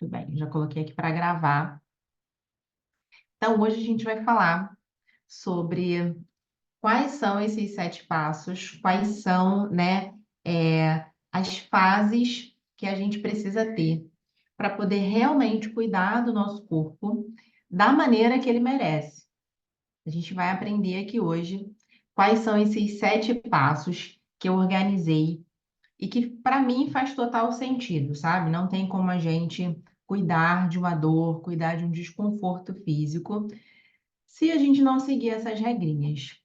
Muito bem, já coloquei aqui para gravar. Então, hoje a gente vai falar sobre quais são esses 7 passos, quais são, né, as fases que a gente precisa ter para poder realmente cuidar do nosso corpo da maneira que ele merece. A gente vai aprender aqui hoje quais são esses 7 passos que eu organizei e que para mim faz total sentido, sabe? Não tem como a gente cuidar de uma dor, cuidar de um desconforto físico, se a gente não seguir essas regrinhas.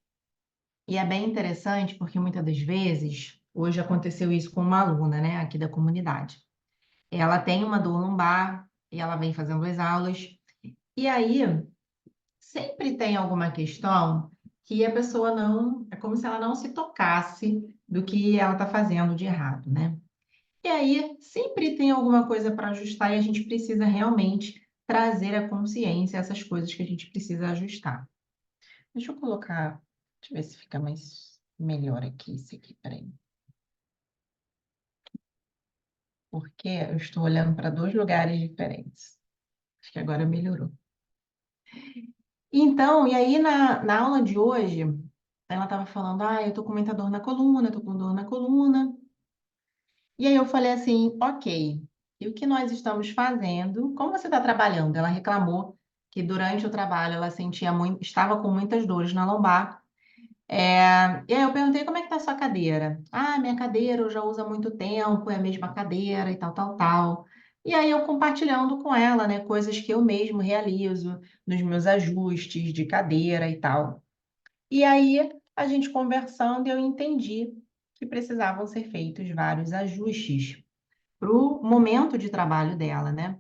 E é bem interessante porque muitas das vezes, hoje aconteceu isso com uma aluna, né, aqui da comunidade. Ela tem uma dor lombar e ela vem fazendo as aulas, e aí sempre tem alguma questão que a pessoa não, é como se ela não se tocasse do que ela está fazendo de errado, né? E aí, sempre tem alguma coisa para ajustar e a gente precisa realmente trazer à consciência essas coisas que a gente precisa ajustar. Deixa eu colocar, deixa eu ver se fica mais melhor aqui, isso aqui, peraí. Porque eu estou olhando para 2 lugares diferentes. Acho que agora melhorou. Então, e aí na aula de hoje, ela estava falando, eu tô com muita dor na coluna, tô com dor na coluna. E aí eu falei assim, ok, e o que nós estamos fazendo? Como você está trabalhando? Ela reclamou que durante o trabalho ela sentia muito, estava com muitas dores na lombar. E aí eu perguntei como é que está a sua cadeira? Ah, minha cadeira eu já uso há muito tempo, é a mesma cadeira e tal, tal, tal. E aí eu compartilhando com ela, né, coisas que eu mesmo realizo nos meus ajustes de cadeira e tal. E aí, a gente conversando, eu entendi que precisavam ser feitos vários ajustes para o momento de trabalho dela, né?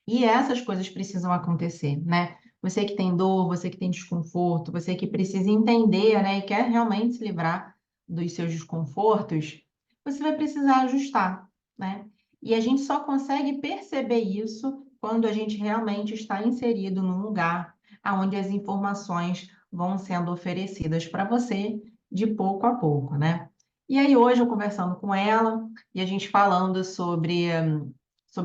E essas coisas precisam acontecer, né? Você que tem dor, você que tem desconforto, você que precisa entender, né, e quer realmente se livrar dos seus desconfortos, você vai precisar ajustar, né? E a gente só consegue perceber isso quando a gente realmente está inserido num lugar onde as informações vão sendo oferecidas para você de pouco a pouco, né? E aí hoje eu conversando com ela e a gente falando sobre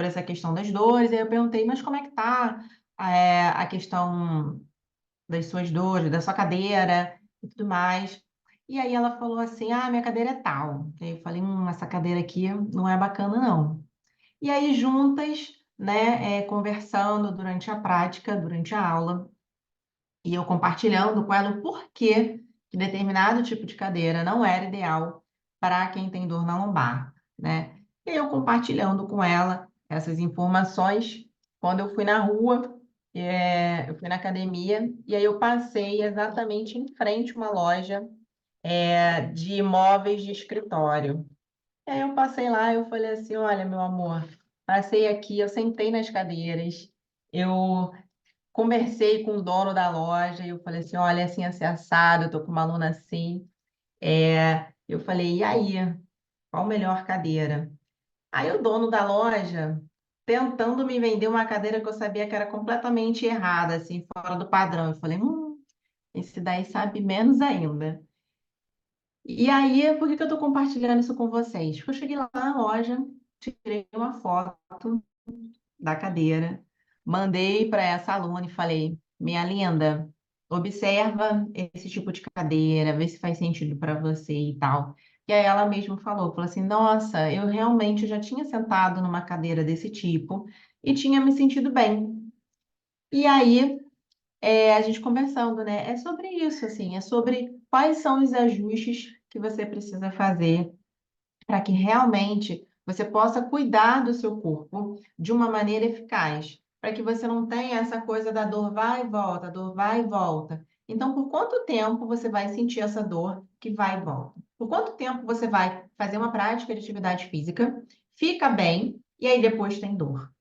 essa questão das dores. Aí eu perguntei, mas como é que tá, a questão das suas dores, da sua cadeira e tudo mais? E aí ela falou assim, minha cadeira é tal. E aí eu falei, essa cadeira aqui não é bacana, não. E aí juntas, né, conversando durante a prática, durante a aula, e eu compartilhando com ela o porquê que determinado tipo de cadeira não era ideal para quem tem dor na lombar, né? E eu compartilhando com ela essas informações. Quando eu fui na rua, eu fui na academia, e aí eu passei exatamente em frente a uma loja, de móveis de escritório. E aí eu passei lá, eu falei assim, olha, meu amor, passei aqui, eu sentei nas cadeiras, eu conversei com o dono da loja e eu falei assim, olha, assim assado, eu tô com uma aluna assim. Eu falei, e aí, qual melhor cadeira? Aí o dono da loja, tentando me vender uma cadeira que eu sabia que era completamente errada, assim, fora do padrão. Eu falei, esse daí sabe menos ainda. E aí, por que que eu tô compartilhando isso com vocês? Porque eu cheguei lá na loja, tirei uma foto da cadeira, mandei para essa aluna e falei: minha linda, observa esse tipo de cadeira, vê se faz sentido para você e tal. E aí ela mesma falou assim: nossa, eu realmente já tinha sentado numa cadeira desse tipo e tinha me sentido bem. E aí a gente conversando, né? É sobre isso, assim, é sobre quais são os ajustes que você precisa fazer para que realmente você possa cuidar do seu corpo de uma maneira eficaz, para que você não tenha essa coisa da dor vai e volta, dor vai e volta. Então, por quanto tempo você vai sentir essa dor que vai e volta? Por quanto tempo você vai fazer uma prática de atividade física, fica bem e aí depois tem dor?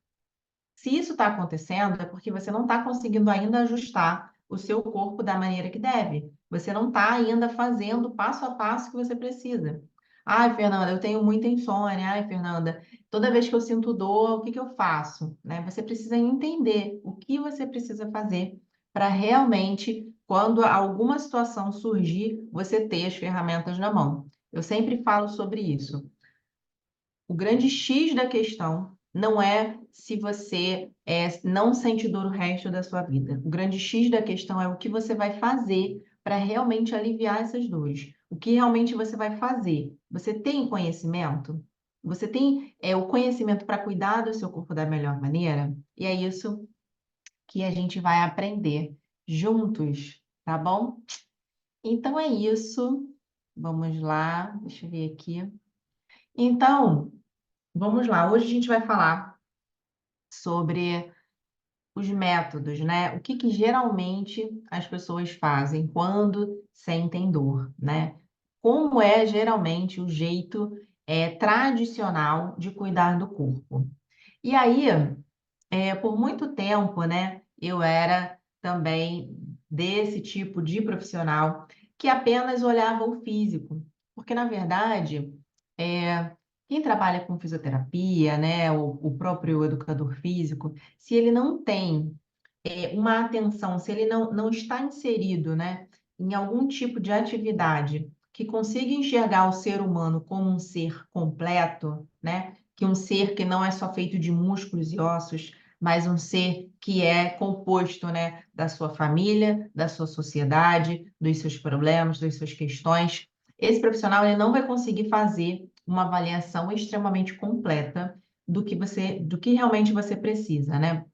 Se isso está acontecendo, é porque você não está conseguindo ainda ajustar o seu corpo da maneira que deve. Você não está ainda fazendo o passo a passo que você precisa. Ai, Fernanda, eu tenho muita insônia. Ai, Fernanda, toda vez que eu sinto dor, o que que eu faço? Né? Você precisa entender o que você precisa fazer para realmente, quando alguma situação surgir, você ter as ferramentas na mão. Eu sempre falo sobre isso. O grande X da questão não é se você não sente dor o resto da sua vida. O grande X da questão é o que você vai fazer para realmente aliviar essas dores. O que realmente você vai fazer? Você tem conhecimento? Você tem o conhecimento para cuidar do seu corpo da melhor maneira? E é isso que a gente vai aprender juntos, tá bom? Então é isso. Vamos lá, deixa eu ver aqui. Então, vamos lá. Hoje a gente vai falar sobre os métodos, né? O que que geralmente as pessoas fazem quando sentem dor, né? Como é geralmente o jeito tradicional de cuidar do corpo. E aí, por muito tempo, né, eu era também desse tipo de profissional que apenas olhava o físico, porque na verdade, quem trabalha com fisioterapia, né, o próprio educador físico, se ele não tem uma atenção, se ele não está inserido, né, em algum tipo de atividade que consiga enxergar o ser humano como um ser completo, né, que um ser que não é só feito de músculos e ossos, mas um ser que é composto, né, da sua família, da sua sociedade, dos seus problemas, das suas questões. Esse profissional ele não vai conseguir fazer uma avaliação extremamente completa do que realmente você precisa, né?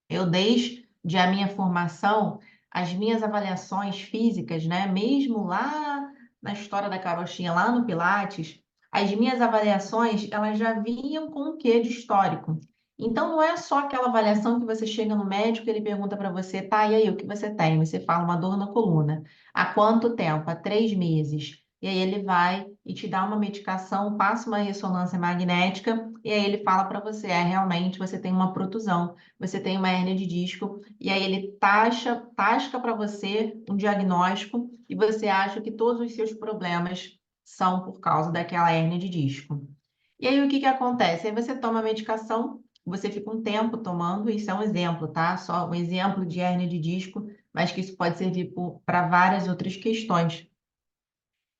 Eu, desde a minha formação, as minhas avaliações físicas, né? Mesmo lá na história da carochinha, lá no Pilates, as minhas avaliações, elas já vinham com um quê de histórico. Então, não é só aquela avaliação que você chega no médico e ele pergunta para você, tá, e aí, o que você tem? Você fala uma dor na coluna. Há quanto tempo? Há 3 meses. E aí ele vai e te dá uma medicação, passa uma ressonância magnética, e aí ele fala para você, realmente você tem uma protusão, você tem uma hérnia de disco, e aí ele tasca para você um diagnóstico e você acha que todos os seus problemas são por causa daquela hérnia de disco. E aí o que que acontece? Aí você toma a medicação, você fica um tempo tomando, isso é um exemplo, tá? Só um exemplo de hérnia de disco, mas que isso pode servir para várias outras questões.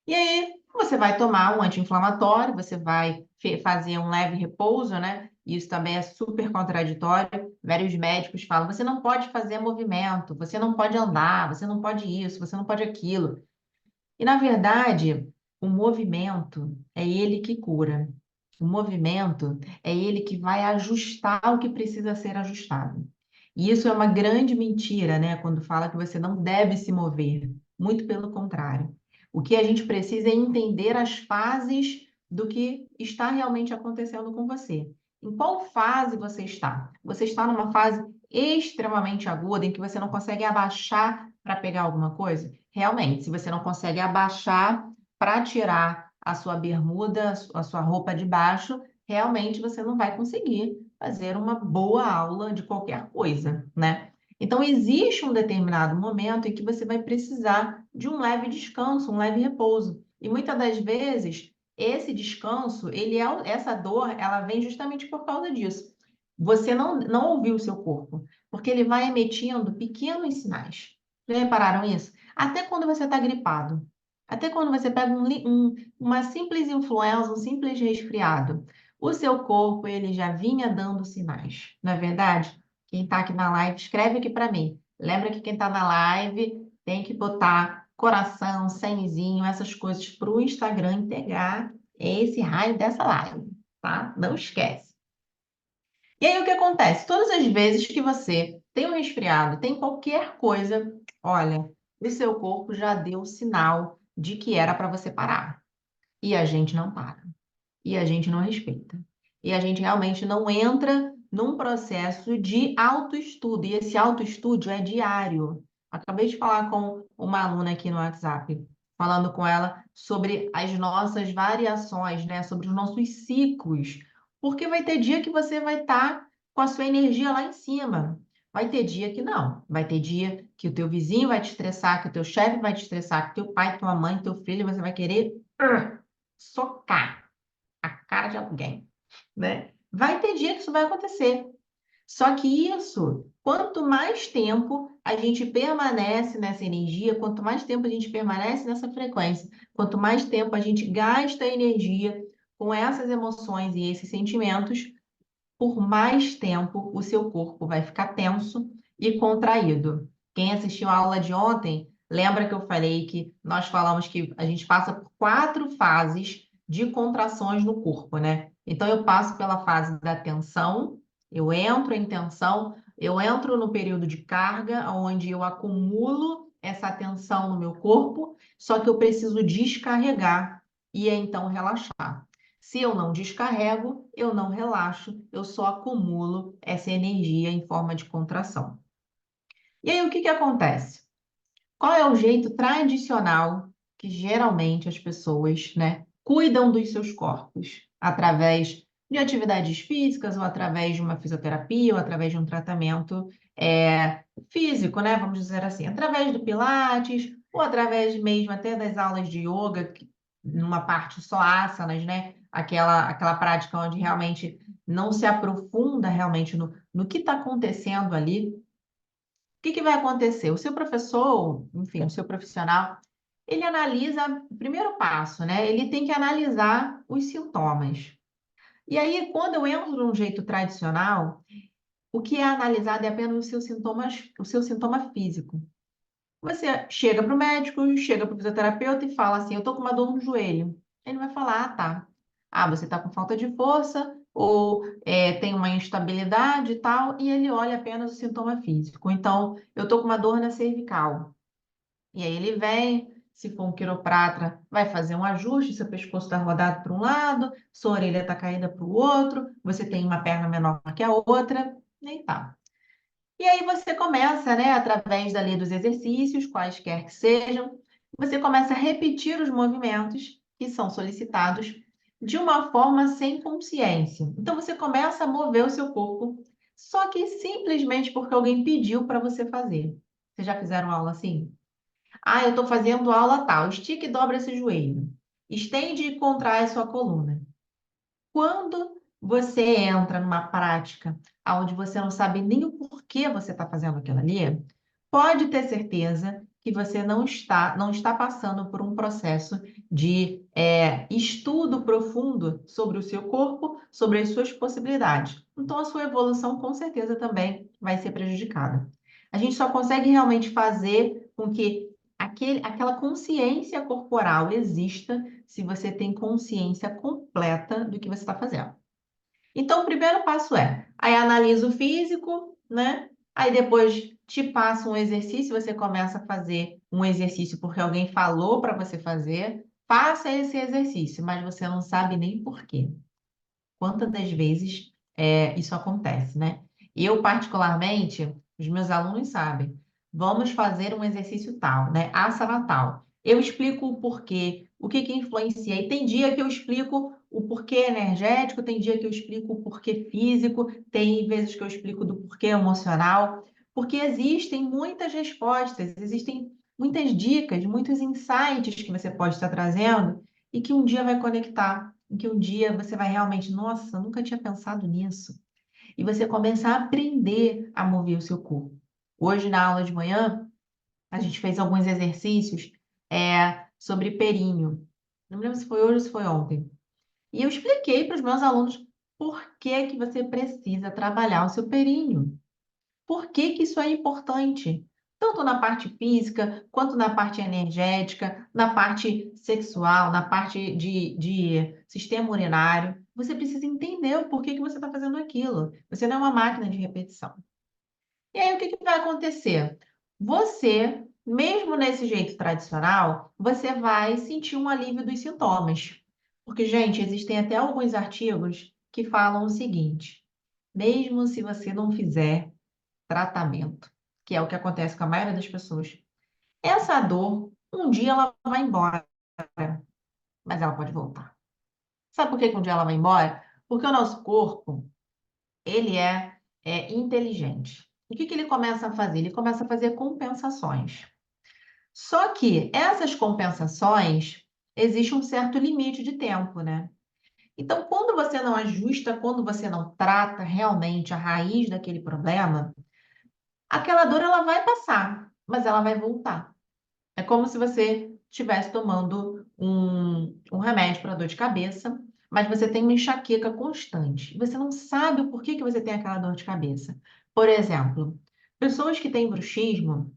E aí, você vai tomar um anti-inflamatório, você vai fazer um leve repouso, né? Isso também é super contraditório. Vários médicos falam: você não pode fazer movimento, você não pode andar, você não pode isso, você não pode aquilo. E, na verdade, o movimento é ele que cura. O movimento é ele que vai ajustar o que precisa ser ajustado. E isso é uma grande mentira, né? Quando fala que você não deve se mover. Muito pelo contrário. O que a gente precisa é entender as fases do que está realmente acontecendo com você. Em qual fase você está? Você está numa fase extremamente aguda em que você não consegue abaixar para pegar alguma coisa? Realmente, se você não consegue abaixar para tirar a sua bermuda, a sua roupa de baixo, realmente você não vai conseguir fazer uma boa aula de qualquer coisa, né? Então, existe um determinado momento em que você vai precisar de um leve descanso, um leve repouso. E muitas das vezes, esse descanso, essa dor, ela vem justamente por causa disso. Você não ouviu o seu corpo, porque ele vai emitindo pequenos sinais. Já repararam isso? Até quando você está gripado, até quando você pega uma simples influenza, um simples resfriado, o seu corpo ele já vinha dando sinais, não é verdade? Quem está aqui na live, escreve aqui para mim. Lembra que quem está na live tem que botar coração, senzinho, essas coisas para o Instagram integrar esse raio dessa live, tá? Não esquece. E aí o que acontece? Todas as vezes que você tem um resfriado, tem qualquer coisa, olha, o seu corpo já deu o sinal de que era para você parar. E a gente não para. E a gente não respeita. E a gente realmente não entra num processo de autoestudo. E esse autoestudo é diário. Acabei de falar com uma aluna aqui no WhatsApp, falando com ela sobre as nossas variações, né? Sobre os nossos ciclos. Porque vai ter dia que você vai estar com a sua energia lá em cima. Vai ter dia que não. Vai ter dia que o teu vizinho vai te estressar, que o teu chefe vai te estressar, que teu pai, tua mãe, teu filho, você vai querer socar a cara de alguém, né? Vai ter dia que isso vai acontecer. Só que isso, quanto mais tempo a gente permanece nessa energia, quanto mais tempo a gente permanece nessa frequência, quanto mais tempo a gente gasta energia com essas emoções e esses sentimentos, por mais tempo o seu corpo vai ficar tenso e contraído. Quem assistiu a aula de ontem, lembra que eu falei que nós falamos que a gente passa por 4 fases de contrações no corpo, né? Então, eu passo pela fase da tensão, eu entro em tensão, eu entro no período de carga, onde eu acumulo essa tensão no meu corpo, só que eu preciso descarregar e então relaxar. Se eu não descarrego, eu não relaxo, eu só acumulo essa energia em forma de contração. E aí, o que que acontece? Qual é o jeito tradicional que geralmente as pessoas, né, cuidam dos seus corpos? Através de atividades físicas, ou através de uma fisioterapia, ou através de um tratamento físico, né? Vamos dizer assim, através do Pilates, ou através mesmo até das aulas de yoga, numa parte só asanas, né? Aquela prática onde realmente não se aprofunda realmente no que está acontecendo ali. O que que vai acontecer? O seu professor, enfim, o seu profissional, ele analisa o primeiro passo, né? Ele tem que analisar os sintomas. E aí, quando eu entro num jeito tradicional, o que é analisado é apenas os seus sintomas, o seu sintoma físico. Você chega para o médico, chega para o fisioterapeuta e fala assim: eu estou com uma dor no joelho. Ele vai falar: ah, tá. Ah, você está com falta de força, ou tem uma instabilidade e tal, e ele olha apenas o sintoma físico. Então, eu estou com uma dor na cervical. E aí ele vem, se for um quiroprata, vai fazer um ajuste, seu pescoço está rodado para um lado, sua orelha está caída para o outro, você tem uma perna menor que a outra, nem tá. E aí você começa, né, através dali dos exercícios, quaisquer que sejam, você começa a repetir os movimentos que são solicitados de uma forma sem consciência. Então você começa a mover o seu corpo, só que simplesmente porque alguém pediu para você fazer. Vocês já fizeram aula assim? Ah, eu estou fazendo aula tal. Estica e dobra esse joelho. Estende e contrai sua coluna. Quando você entra numa prática onde você não sabe nem o porquê você está fazendo aquilo ali, pode ter certeza que você não está passando por um processo de estudo profundo sobre o seu corpo, sobre as suas possibilidades. Então, a sua evolução com certeza também vai ser prejudicada. A gente só consegue realmente fazer com que aquela consciência corporal exista se você tem consciência completa do que você está fazendo. Então, o primeiro passo aí analisa o físico, né? Aí depois te passa um exercício, você começa a fazer um exercício porque alguém falou para você fazer, faça esse exercício, mas você não sabe nem por quê. Quantas das vezes isso acontece, né? Eu, particularmente, os meus alunos sabem, vamos fazer um exercício tal, né? Asana tal. Eu explico o porquê, o que que influencia. E tem dia que eu explico o porquê energético, tem dia que eu explico o porquê físico, tem vezes que eu explico do porquê emocional, porque existem muitas respostas, existem muitas dicas, muitos insights que você pode estar trazendo e que um dia vai conectar em que um dia você vai realmente, nossa, nunca tinha pensado nisso. E você começa a aprender a mover o seu corpo. Hoje, na aula de manhã, a gente fez alguns exercícios sobre períneo. Não me lembro se foi hoje ou se foi ontem. E eu expliquei para os meus alunos por que que você precisa trabalhar o seu períneo. Por que que isso é importante? Tanto na parte física, quanto na parte energética, na parte sexual, na parte de sistema urinário. Você precisa entender o porquê que você está fazendo aquilo. Você não é uma máquina de repetição. E aí, o que que vai acontecer? Você, mesmo nesse jeito tradicional, você vai sentir um alívio dos sintomas. Porque, gente, existem até alguns artigos que falam o seguinte: mesmo se você não fizer tratamento, que é o que acontece com a maioria das pessoas. Essa dor, um dia ela vai embora, mas ela pode voltar. Sabe por que que um dia ela vai embora? Porque o nosso corpo, ele é inteligente. O que que ele começa a fazer? Ele começa a fazer compensações. Só que essas compensações, existe um certo limite de tempo, né? Então, quando você não ajusta, quando você não trata realmente a raiz daquele problema, aquela dor ela vai passar, mas ela vai voltar. É como se você estivesse tomando um remédio para dor de cabeça, mas você tem uma enxaqueca constante. Você não sabe o porquê que você tem aquela dor de cabeça. Por exemplo, pessoas que têm bruxismo,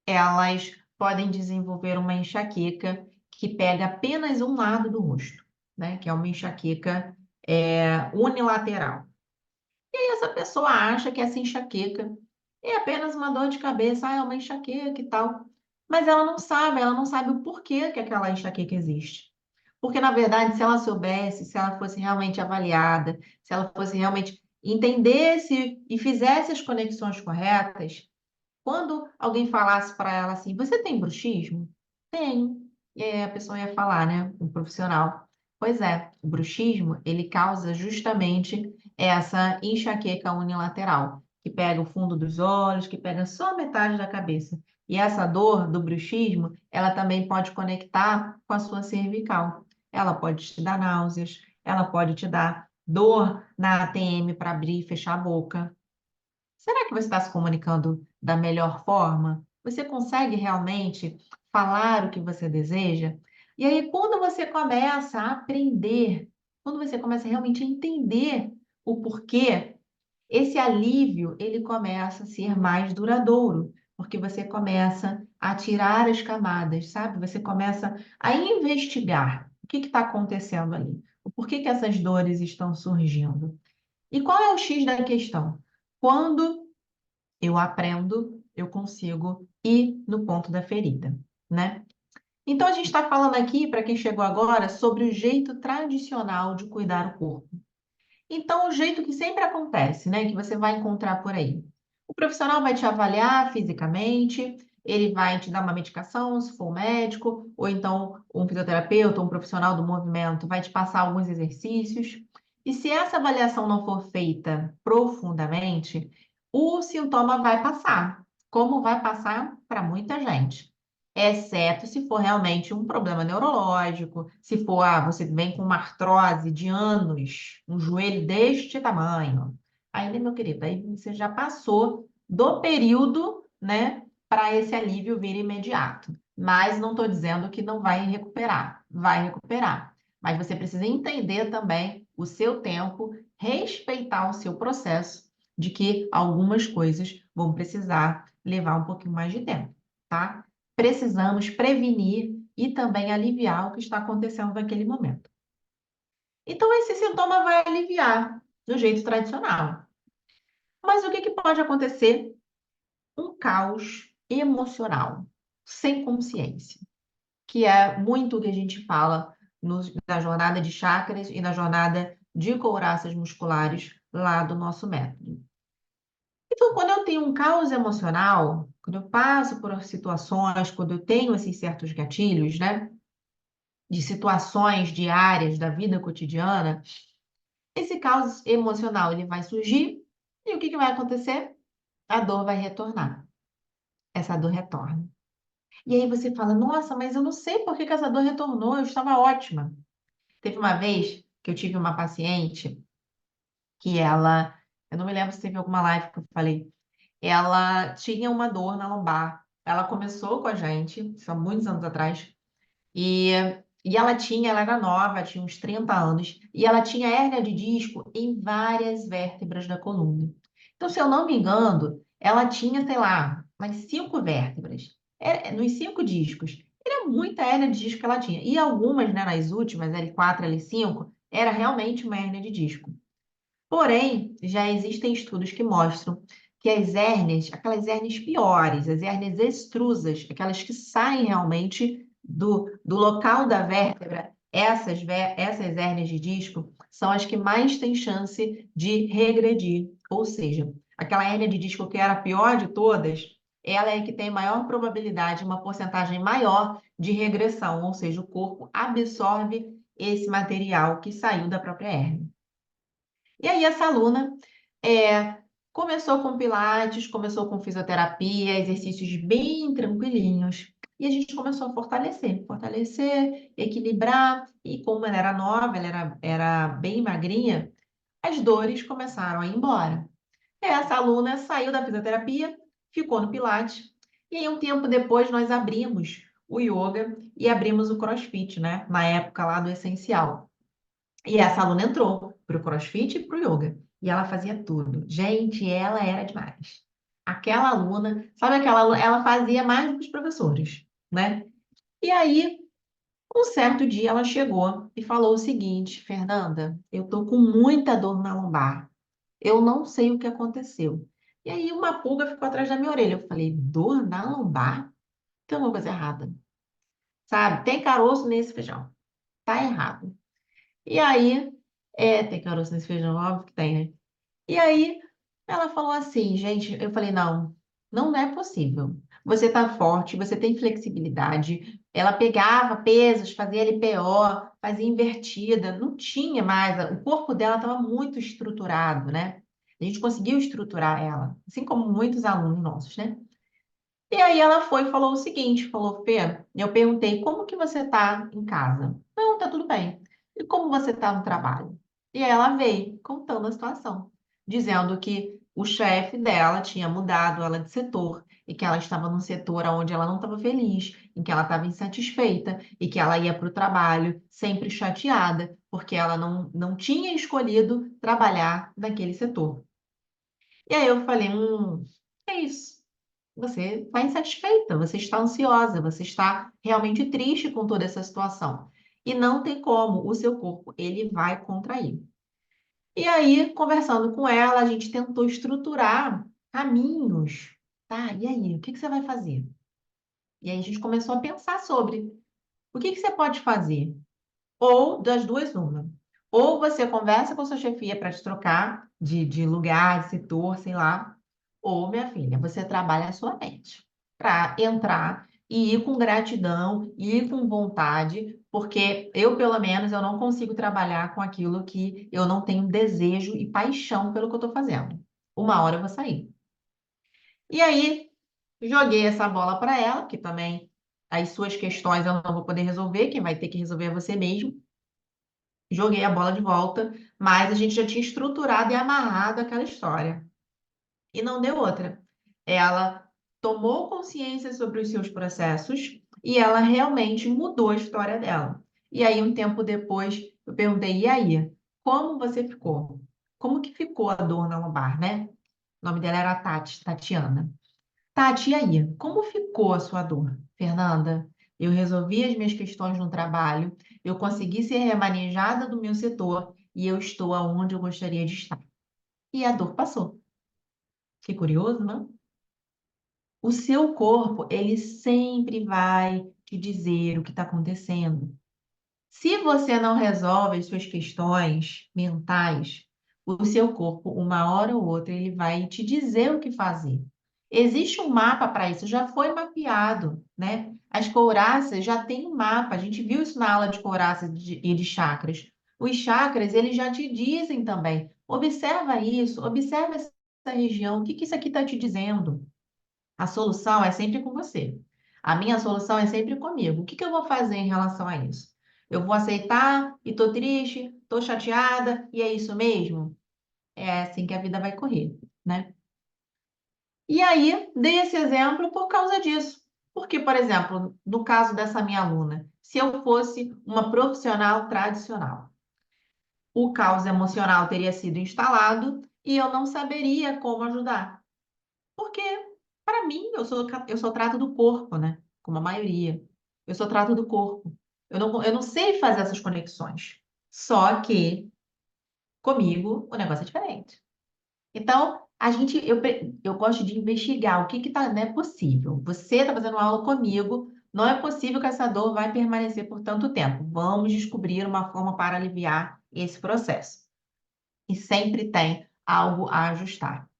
elas podem desenvolver uma enxaqueca que pega apenas um lado do rosto, né? Que é uma enxaqueca unilateral. E aí essa pessoa acha que essa enxaqueca é apenas uma dor de cabeça, é uma enxaqueca e tal. Mas ela não sabe o porquê que aquela enxaqueca existe. Porque, na verdade, se ela soubesse, se ela fosse realmente avaliada, se ela fosse realmente entendesse e fizesse as conexões corretas, quando alguém falasse para ela assim, você tem bruxismo? Tenho. E aí a pessoa ia falar, né? Um profissional. Pois é, o bruxismo, ele causa justamente essa enxaqueca unilateral, que pega o fundo dos olhos, que pega só metade da cabeça. E essa dor do bruxismo, ela também pode conectar com a sua cervical. Ela pode te dar náuseas, ela pode te dar dor na ATM para abrir e fechar a boca. Será que você está se comunicando da melhor forma? Você consegue realmente falar o que você deseja? E aí, quando você começa a aprender, quando você começa realmente a entender o porquê, esse alívio, ele começa a ser mais duradouro, porque você começa a tirar as camadas, sabe? Você começa a investigar o que está acontecendo ali, o porquê que essas dores estão surgindo. E qual é o X da questão? Quando eu aprendo, eu consigo ir no ponto da ferida, né? Então, a gente está falando aqui, para quem chegou agora, sobre o jeito tradicional de cuidar o corpo. Então, o jeito que sempre acontece, né, que você vai encontrar por aí. O profissional vai te avaliar fisicamente, ele vai te dar uma medicação, se for um médico, ou então um fisioterapeuta, um profissional do movimento vai te passar alguns exercícios. E se essa avaliação não for feita profundamente, o sintoma vai passar, como vai passar para muita gente. Exceto se for realmente um problema neurológico, se for, você vem com uma artrose de anos, um joelho deste tamanho. Aí, né, meu querido, aí você já passou do período, né, para esse alívio vir imediato. Mas não estou dizendo que não vai recuperar. Mas você precisa entender também o seu tempo, respeitar o seu processo, de que algumas coisas vão precisar levar um pouquinho mais de tempo, tá? Precisamos prevenir e também aliviar o que está acontecendo naquele momento. Então, esse sintoma vai aliviar do jeito tradicional. Mas o que que pode acontecer? Um caos emocional, sem consciência, que é muito o que a gente fala na jornada de chakras e na jornada de couraças musculares lá do nosso método. Então, quando eu tenho um caos emocional, quando eu passo por situações, quando eu tenho esses certos gatilhos, né? De situações diárias da vida cotidiana, esse caos emocional ele vai surgir e o que que vai acontecer? A dor vai retornar. Essa dor retorna. E aí você fala, nossa, mas eu não sei por que que essa dor retornou, eu estava ótima. Teve uma vez que eu tive uma paciente que eu não me lembro se teve alguma live que eu falei, ela tinha uma dor na lombar. Ela começou com a gente, isso há muitos anos atrás, E, ela era nova, tinha uns 30 anos, e ela tinha hérnia de disco em várias vértebras da coluna. Então, se eu não me engano, ela tinha, sei lá, umas 5 vértebras, nos 5 discos. Era muita hérnia de disco que ela tinha. E algumas, né, nas últimas, L4, L5, era realmente uma hérnia de disco. Porém, já existem estudos que mostram que as hérnias, aquelas hérnias piores, as hérnias extrusas, aquelas que saem realmente do local da vértebra, essas hérnias de disco são as que mais têm chance de regredir. Ou seja, aquela hérnia de disco que era a pior de todas, ela é que tem maior probabilidade, uma porcentagem maior de regressão, ou seja, o corpo absorve esse material que saiu da própria hérnia. E aí essa aluna começou com pilates, começou com fisioterapia, exercícios bem tranquilinhos. E a gente começou a fortalecer, equilibrar. E como ela era nova, era bem magrinha, as dores começaram a ir embora. E essa aluna saiu da fisioterapia, ficou no pilates. E aí um tempo depois nós abrimos o yoga e abrimos o CrossFit, né? Na época lá do essencial. E essa aluna entrou para o CrossFit e para o yoga. E ela fazia tudo. Gente, ela era demais. Aquela aluna, sabe aquela aluna, ela fazia mais do que os professores, né? E aí, um certo dia, ela chegou e falou o seguinte: Fernanda, eu tô com muita dor na lombar. Eu não sei o que aconteceu. E aí, uma pulga ficou atrás da minha orelha. Eu falei: dor na lombar? Tem alguma coisa errada. Sabe? Tem caroço nesse feijão. Tá errado. E aí, tem caroço nesse feijão, óbvio que tem, né? E aí, ela falou assim, gente, eu falei, não, não é possível. Você tá forte, você tem flexibilidade. Ela pegava pesos, fazia LPO, fazia invertida, não tinha mais, o corpo dela estava muito estruturado, né? A gente conseguiu estruturar ela, assim como muitos alunos nossos, né? E aí ela foi e falou o seguinte, falou, Fê, eu perguntei, como que você tá em casa? Não, tá tudo bem. E como você tá no trabalho? E aí ela veio contando a situação, dizendo que o chefe dela tinha mudado ela de setor e que ela estava num setor onde ela não estava feliz, em que ela estava insatisfeita e que ela ia para o trabalho sempre chateada, porque ela não tinha escolhido trabalhar naquele setor. E aí eu falei, é isso. Você está insatisfeita, você está ansiosa, você está realmente triste com toda essa situação. E não tem como, o seu corpo, ele vai contrair. E aí, conversando com ela, a gente tentou estruturar caminhos. Tá, e aí, o que que você vai fazer? E aí a gente começou a pensar sobre o que que você pode fazer. Ou das duas, uma. Ou você conversa com sua chefia para te trocar de lugar, de setor, sei lá. Ou, minha filha, você trabalha a sua mente para entrar e ir com gratidão, ir com vontade, porque eu, pelo menos, eu não consigo trabalhar com aquilo que eu não tenho desejo e paixão pelo que eu estou fazendo. Uma hora eu vou sair. E aí, joguei essa bola para ela, que também as suas questões eu não vou poder resolver, quem vai ter que resolver é você mesmo. Joguei a bola de volta, mas a gente já tinha estruturado e amarrado aquela história. E não deu outra. Ela tomou consciência sobre os seus processos e ela realmente mudou a história dela. E aí, um tempo depois, eu perguntei: e aí, como você ficou? Como que ficou a dor na lombar, né? O nome dela era Tatiana. Tati, e aí, como ficou a sua dor? Fernanda, eu resolvi as minhas questões no trabalho, eu consegui ser remanejada do meu setor e eu estou aonde eu gostaria de estar. E a dor passou. Que curioso, não? O seu corpo, ele sempre vai te dizer o que está acontecendo. Se você não resolve as suas questões mentais, o seu corpo, uma hora ou outra, ele vai te dizer o que fazer. Existe um mapa para isso, já foi mapeado, né? As couraças já tem um mapa, a gente viu isso na aula de couraças e de chakras. Os chakras, eles já te dizem também. Observa isso, observa essa região, o que que isso aqui está te dizendo? A solução é sempre com você. A minha solução é sempre comigo. O que que eu vou fazer em relação a isso? Eu vou aceitar e tô triste, tô chateada e é isso mesmo? É assim que a vida vai correr, né? E aí, dei esse exemplo por causa disso. Porque, por exemplo, no caso dessa minha aluna, se eu fosse uma profissional tradicional, o caos emocional teria sido instalado e eu não saberia como ajudar. Porque, para mim, eu sou trato do corpo, né? Como a maioria. Eu sou trato do corpo. Eu não sei fazer essas conexões. Só que comigo o negócio é diferente. Então, eu gosto de investigar o que que tá, não é possível. Você está fazendo aula comigo, não é possível que essa dor vai permanecer por tanto tempo. Vamos descobrir uma forma para aliviar esse processo. E sempre tem algo a ajustar.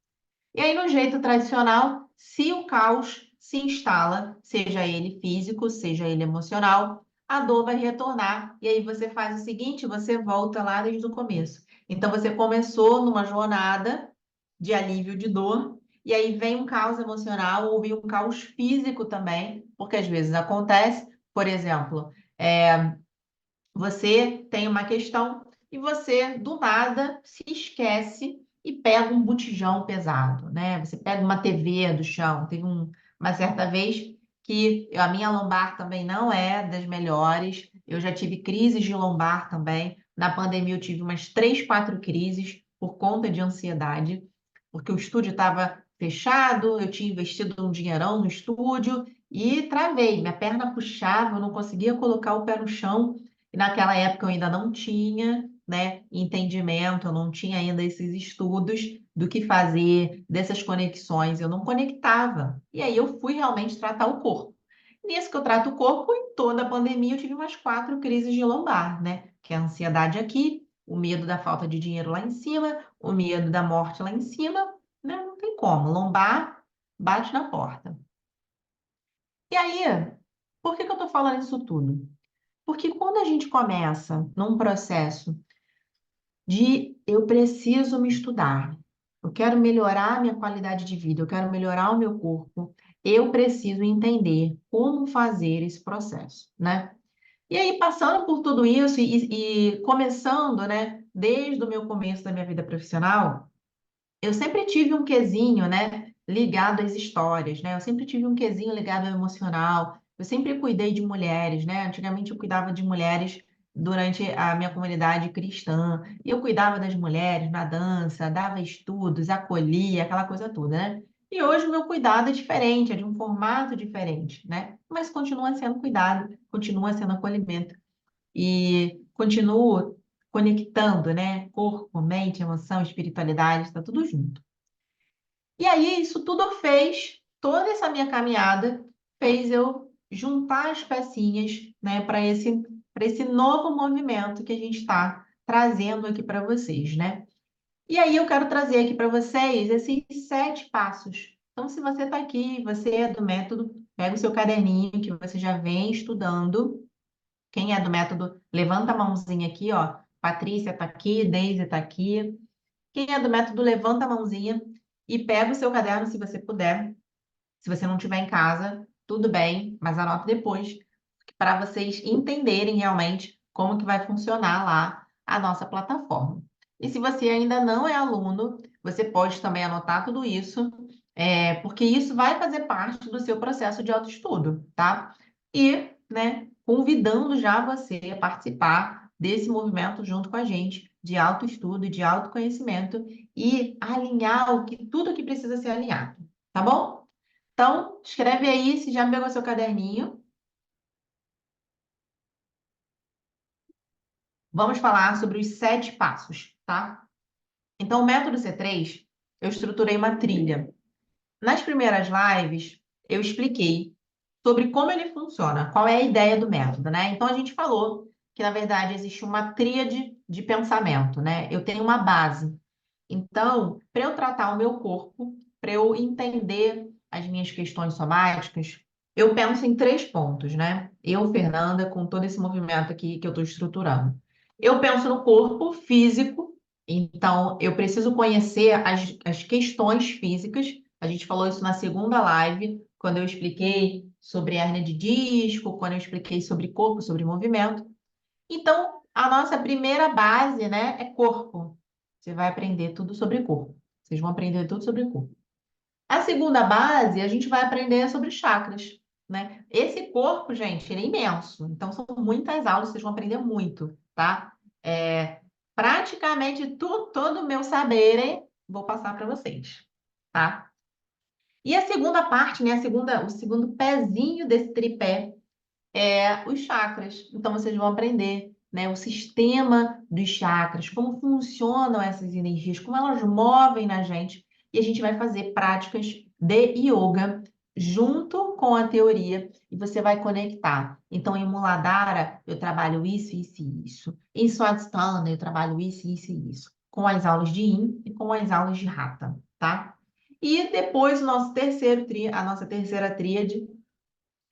E aí, no jeito tradicional, se o caos se instala, seja ele físico, seja ele emocional, a dor vai retornar. E aí você faz o seguinte, você volta lá desde o começo. Então, você começou numa jornada de alívio de dor, e aí vem um caos emocional ou vem um caos físico também, porque às vezes acontece, por exemplo, você tem uma questão e você, do nada, se esquece e pega um botijão pesado, né? Você pega uma TV do chão. Teve uma certa vez que a minha lombar também não é das melhores. Eu já tive crises de lombar também, Na pandemia eu tive umas 3, 4 crises por conta de ansiedade, porque o estúdio estava fechado, eu tinha investido um dinheirão no estúdio e travei, minha perna puxava, eu não conseguia colocar o pé no chão. E naquela época eu ainda não tinha, né, entendimento, eu não tinha ainda esses estudos do que fazer, dessas conexões, eu não conectava. E aí eu fui realmente tratar o corpo. Nisso que eu trato o corpo, em toda a pandemia eu tive umas 4 crises de lombar, né? Que é a ansiedade aqui, o medo da falta de dinheiro lá em cima, o medo da morte lá em cima, né? Não tem como. Lombar bate na porta. E aí, por que que eu tô falando isso tudo? Porque quando a gente começa num processo de eu preciso me estudar, eu quero melhorar a minha qualidade de vida, eu quero melhorar o meu corpo, eu preciso entender como fazer esse processo, né? E aí, passando por tudo isso e começando, né, desde o meu começo da minha vida profissional, eu sempre tive um quesinho, né, ligado às histórias, né? Eu sempre tive um quesinho ligado ao emocional. Eu sempre cuidei de mulheres, né? Antigamente eu cuidava de mulheres durante a minha comunidade cristã. E eu cuidava das mulheres na dança, dava estudos, acolhia, aquela coisa toda, né? E hoje o meu cuidado é diferente, é de um formato diferente, né? Mas continua sendo cuidado, continua sendo acolhimento e continuo conectando, né? Corpo, mente, emoção, espiritualidade, está tudo junto. E aí, isso tudo fez, toda essa minha caminhada, fez eu juntar as pecinhas, né, para esse novo movimento que a gente está trazendo aqui para vocês, né? E aí eu quero trazer aqui para vocês esses 7 passos. Então, se você está aqui, você é do método, pega o seu caderninho que você já vem estudando. Quem é do método, levanta a mãozinha aqui, ó. Patrícia está aqui, Deise está aqui. Quem é do método, levanta a mãozinha e pega o seu caderno, se você puder. Se você não estiver em casa, tudo bem, mas anote depois, para vocês entenderem realmente como que vai funcionar lá a nossa plataforma. E se você ainda não é aluno, você pode também anotar tudo isso, porque isso vai fazer parte do seu processo de autoestudo, tá? E, né, convidando já você a participar desse movimento junto com a gente de autoestudo, de autoconhecimento e alinhar tudo que precisa ser alinhado, tá bom? Então, escreve aí se já pegou seu caderninho. Vamos falar sobre os 7 passos, tá? Então, o método C3, eu estruturei uma trilha. Nas primeiras lives, eu expliquei sobre como ele funciona, qual é a ideia do método, né? Então, a gente falou que, na verdade, existe uma tríade de pensamento, né? Eu tenho uma base. Então, para eu tratar o meu corpo, para eu entender as minhas questões somáticas, eu penso em 3 pontos, né? Eu, Fernanda, com todo esse movimento aqui que eu estou estruturando. Eu penso no corpo físico, então eu preciso conhecer as questões físicas. A gente falou isso na segunda live, quando eu expliquei sobre hérnia de disco, quando eu expliquei sobre corpo, sobre movimento. Então, a nossa primeira base, né, é corpo. Você vai aprender tudo sobre corpo. Vocês vão aprender tudo sobre corpo. A segunda base, a gente vai aprender sobre chakras, né? Esse corpo, gente, ele é imenso. Então, são muitas aulas, vocês vão aprender muito, tá? Praticamente todo o meu saber, vou passar para vocês, tá? E a segunda parte, né, o segundo pezinho desse tripé os chakras. Então, vocês vão aprender, né, o sistema dos chakras, como funcionam essas energias, como elas movem na gente. E a gente vai fazer práticas de yoga junto com a teoria e você vai conectar. Então, em Muladhara, eu trabalho isso, isso e isso. Em Swadhisthana, eu trabalho isso, isso e isso. Com as aulas de Yin e com as aulas de Hatha, tá? E depois, a nossa terceira tríade,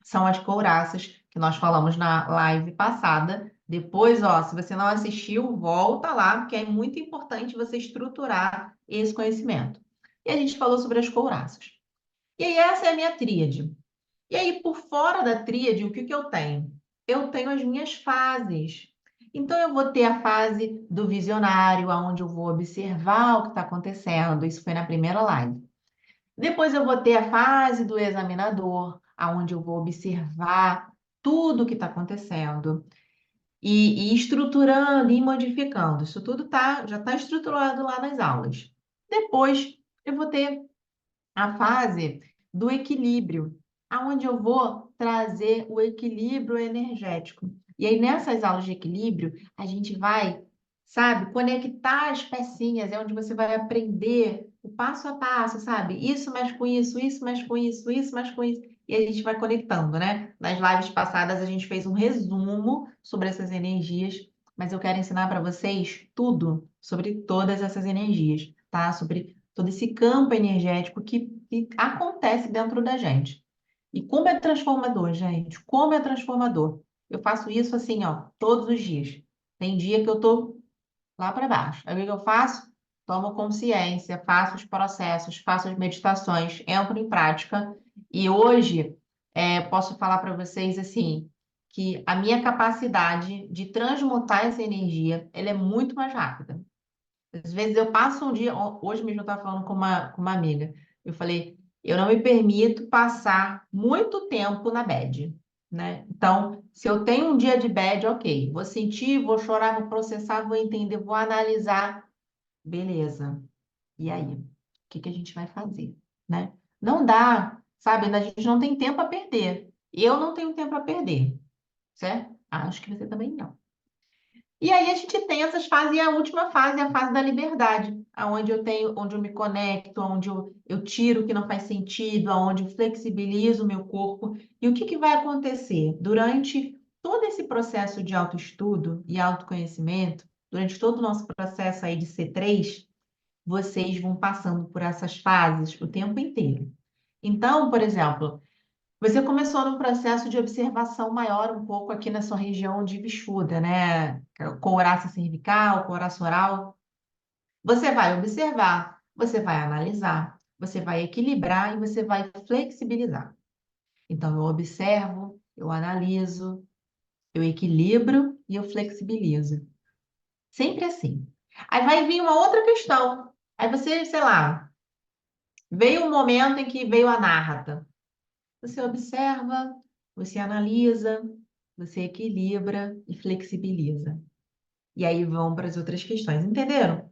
são as couraças, que nós falamos na live passada. Depois, ó, se você não assistiu, volta lá, porque é muito importante você estruturar esse conhecimento. E a gente falou sobre as couraças. E aí, essa é a minha tríade. E aí, por fora da tríade, o que que eu tenho? Eu tenho as minhas fases. Então, eu vou ter a fase do visionário, onde eu vou observar o que está acontecendo. Isso foi na primeira live. Depois eu vou ter a fase do examinador, aonde eu vou observar tudo o que está acontecendo. e estruturando e modificando. Isso tudo já está estruturado lá nas aulas. Depois, eu vou ter a fase do equilíbrio, aonde eu vou trazer o equilíbrio energético. E aí, nessas aulas de equilíbrio, a gente vai, sabe, conectar as pecinhas, é onde você vai aprender o passo a passo, sabe? Isso mais com isso mais com isso mais com isso. E a gente vai conectando, né? Nas lives passadas, a gente fez um resumo sobre essas energias, mas eu quero ensinar para vocês tudo sobre todas essas energias, tá? Sobre todo esse campo energético que acontece dentro da gente. E como é transformador, gente, como é transformador. Eu faço isso assim, ó, todos os dias. Tem dia que eu tô lá para baixo. Aí o que que eu faço? Tomo consciência, faço os processos, faço as meditações, entro em prática. E hoje, posso falar para vocês assim, que a minha capacidade de transmutar essa energia, ela é muito mais rápida. Às vezes eu passo um dia, hoje mesmo eu estava falando com uma amiga, eu falei, eu não me permito passar muito tempo na bad, né? Então, se eu tenho um dia de bad, ok, vou sentir, vou chorar, vou processar, vou entender, vou analisar, beleza. E aí? O que que a gente vai fazer, né? Não dá, sabe? A gente não tem tempo a perder. Eu não tenho tempo a perder, certo? Acho que você também não. E aí a gente tem essas fases, e a última fase é a fase da liberdade, aonde eu tenho, onde eu me conecto, onde eu tiro o que não faz sentido, aonde eu flexibilizo o meu corpo. E o que que vai acontecer? Durante todo esse processo de autoestudo e autoconhecimento, durante todo o nosso processo aí de C3, vocês vão passando por essas fases o tempo inteiro. Então, por exemplo, você começou num processo de observação maior um pouco aqui na sua região de bichuda, né? Couraça cervical, couraça oral. Você vai observar, você vai analisar, você vai equilibrar e você vai flexibilizar. Então, eu observo, eu analiso, eu equilibro e eu flexibilizo. Sempre assim. Aí vai vir uma outra questão. Aí você, sei lá, veio um momento em que veio a nárrata. Você observa, você analisa, você equilibra e flexibiliza. E aí vão para as outras questões, entenderam?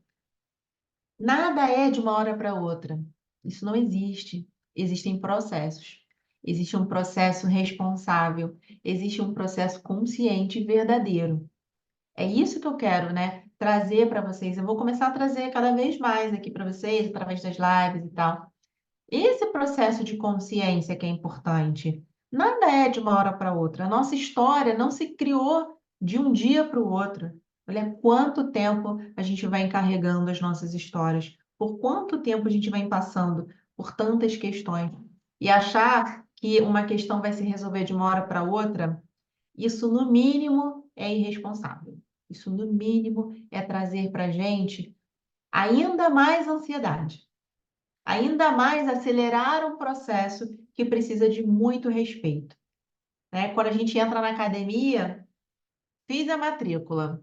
Nada é de uma hora para outra. Isso não existe. Existem processos. Existe um processo responsável, existe um processo consciente e verdadeiro. É isso que eu quero, né, trazer para vocês. Eu vou começar a trazer cada vez mais aqui para vocês, através das lives e tal. Esse processo de consciência que é importante. Nada é de uma hora para outra. A nossa história não se criou de um dia para o outro. Olha quanto tempo a gente vai encarregando as nossas histórias, por quanto tempo a gente vai passando por tantas questões. E achar que uma questão vai se resolver de uma hora para outra, isso no mínimo é irresponsável. Isso no mínimo é trazer para a gente ainda mais ansiedade, ainda mais acelerar um processo que precisa de muito respeito, né? Quando a gente entra na academia, fiz a matrícula,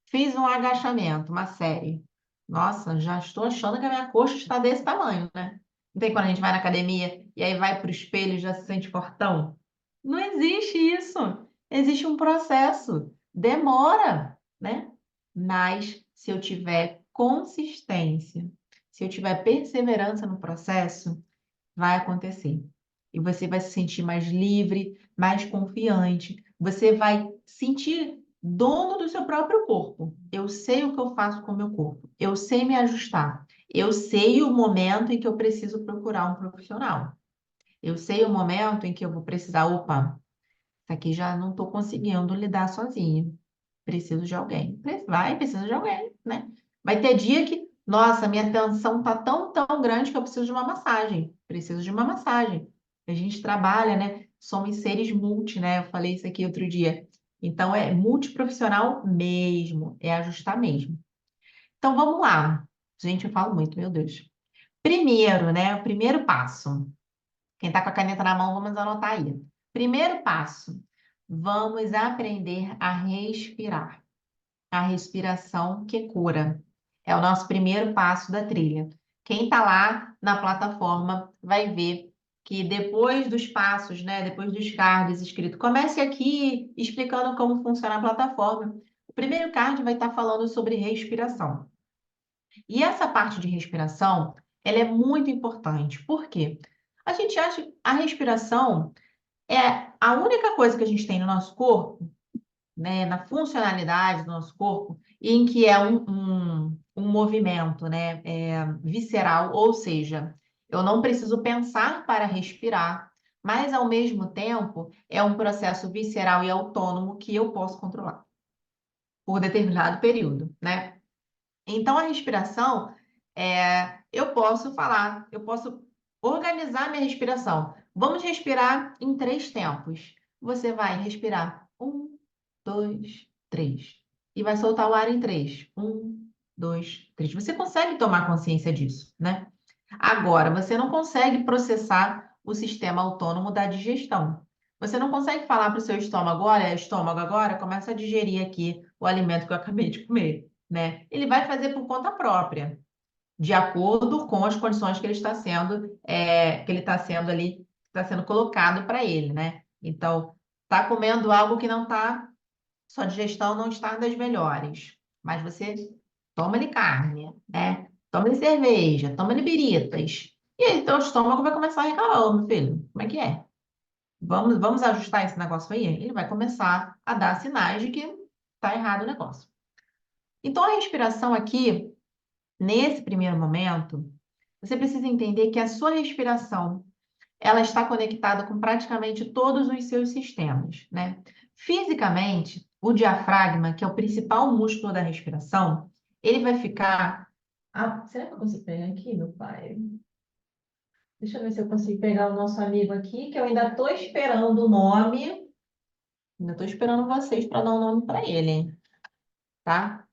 fiz um agachamento, uma série. Nossa, já estou achando que a minha coxa está desse tamanho, né? Não tem quando a gente vai na academia e aí vai para o espelho e já se sente fortão? Não existe isso. Existe um processo. Demora, né? Mas se eu tiver consistência, se eu tiver perseverança no processo, vai acontecer. E você vai se sentir mais livre, mais confiante. Você vai sentir dono do seu próprio corpo. Eu sei o que eu faço com o meu corpo. Eu sei me ajustar. Eu sei o momento em que eu preciso procurar um profissional. Eu sei o momento em que eu vou precisar, opa, isso aqui já não estou conseguindo lidar sozinho. Preciso de alguém. Precisa de alguém, né? Vai ter dia que, nossa, minha tensão tá tão grande que eu preciso de uma massagem. Preciso de uma massagem. A gente trabalha, né? Somos seres multi, né? Eu falei isso aqui outro dia. Então, é multiprofissional mesmo. É ajustar mesmo. Então, vamos lá. Gente, eu falo muito, meu Deus. Primeiro, né? O primeiro passo. Quem está com a caneta na mão, vamos anotar aí. Primeiro passo. Vamos aprender a respirar. A respiração que cura. É o nosso primeiro passo da trilha. Quem está lá na plataforma vai ver. que depois dos passos, né, depois dos cards escrito, comece aqui explicando como funciona a plataforma. O primeiro card vai estar falando sobre respiração. E essa parte de respiração, ela é muito importante. Por quê? A gente acha que a respiração é a única coisa que a gente tem no nosso corpo, né, na funcionalidade do nosso corpo, em que é um movimento, né, visceral, ou seja, eu não preciso pensar para respirar, mas ao mesmo tempo é um processo visceral e autônomo que eu posso controlar por determinado período, né? Então, a respiração, eu posso falar, eu posso organizar minha respiração. Vamos respirar em 3 tempos. Você vai respirar 1, 2, 3. E vai soltar o ar em 3. 1, 2, 3. Você consegue tomar consciência disso, né? Agora, você não consegue processar o sistema autônomo da digestão. Você não consegue falar para o seu estômago, olha, estômago, agora começa a digerir aqui o alimento que eu acabei de comer, né? Ele vai fazer por conta própria, de acordo com as condições que ele está sendo, que ele está sendo ali, está sendo colocado para ele, né? Então, está comendo algo que não está, sua digestão não está das melhores, mas você toma-lhe carne, né? Toma-lhe cerveja, toma-lhe biritas. E aí, teu estômago vai começar a reclamar, ô, meu filho, como é que é? Vamos ajustar esse negócio aí? Ele vai começar a dar sinais de que está errado o negócio. Então, a respiração aqui, nesse primeiro momento, você precisa entender que a sua respiração, ela está conectada com praticamente todos os seus sistemas, né? Fisicamente, o diafragma, que é o principal músculo da respiração, ele vai ficar... Ah, será que eu consigo pegar aqui, meu pai? Deixa eu ver se eu consigo pegar o nosso amigo aqui, que eu ainda estou esperando o nome. Ainda estou esperando vocês para dar um nome para ele, tá?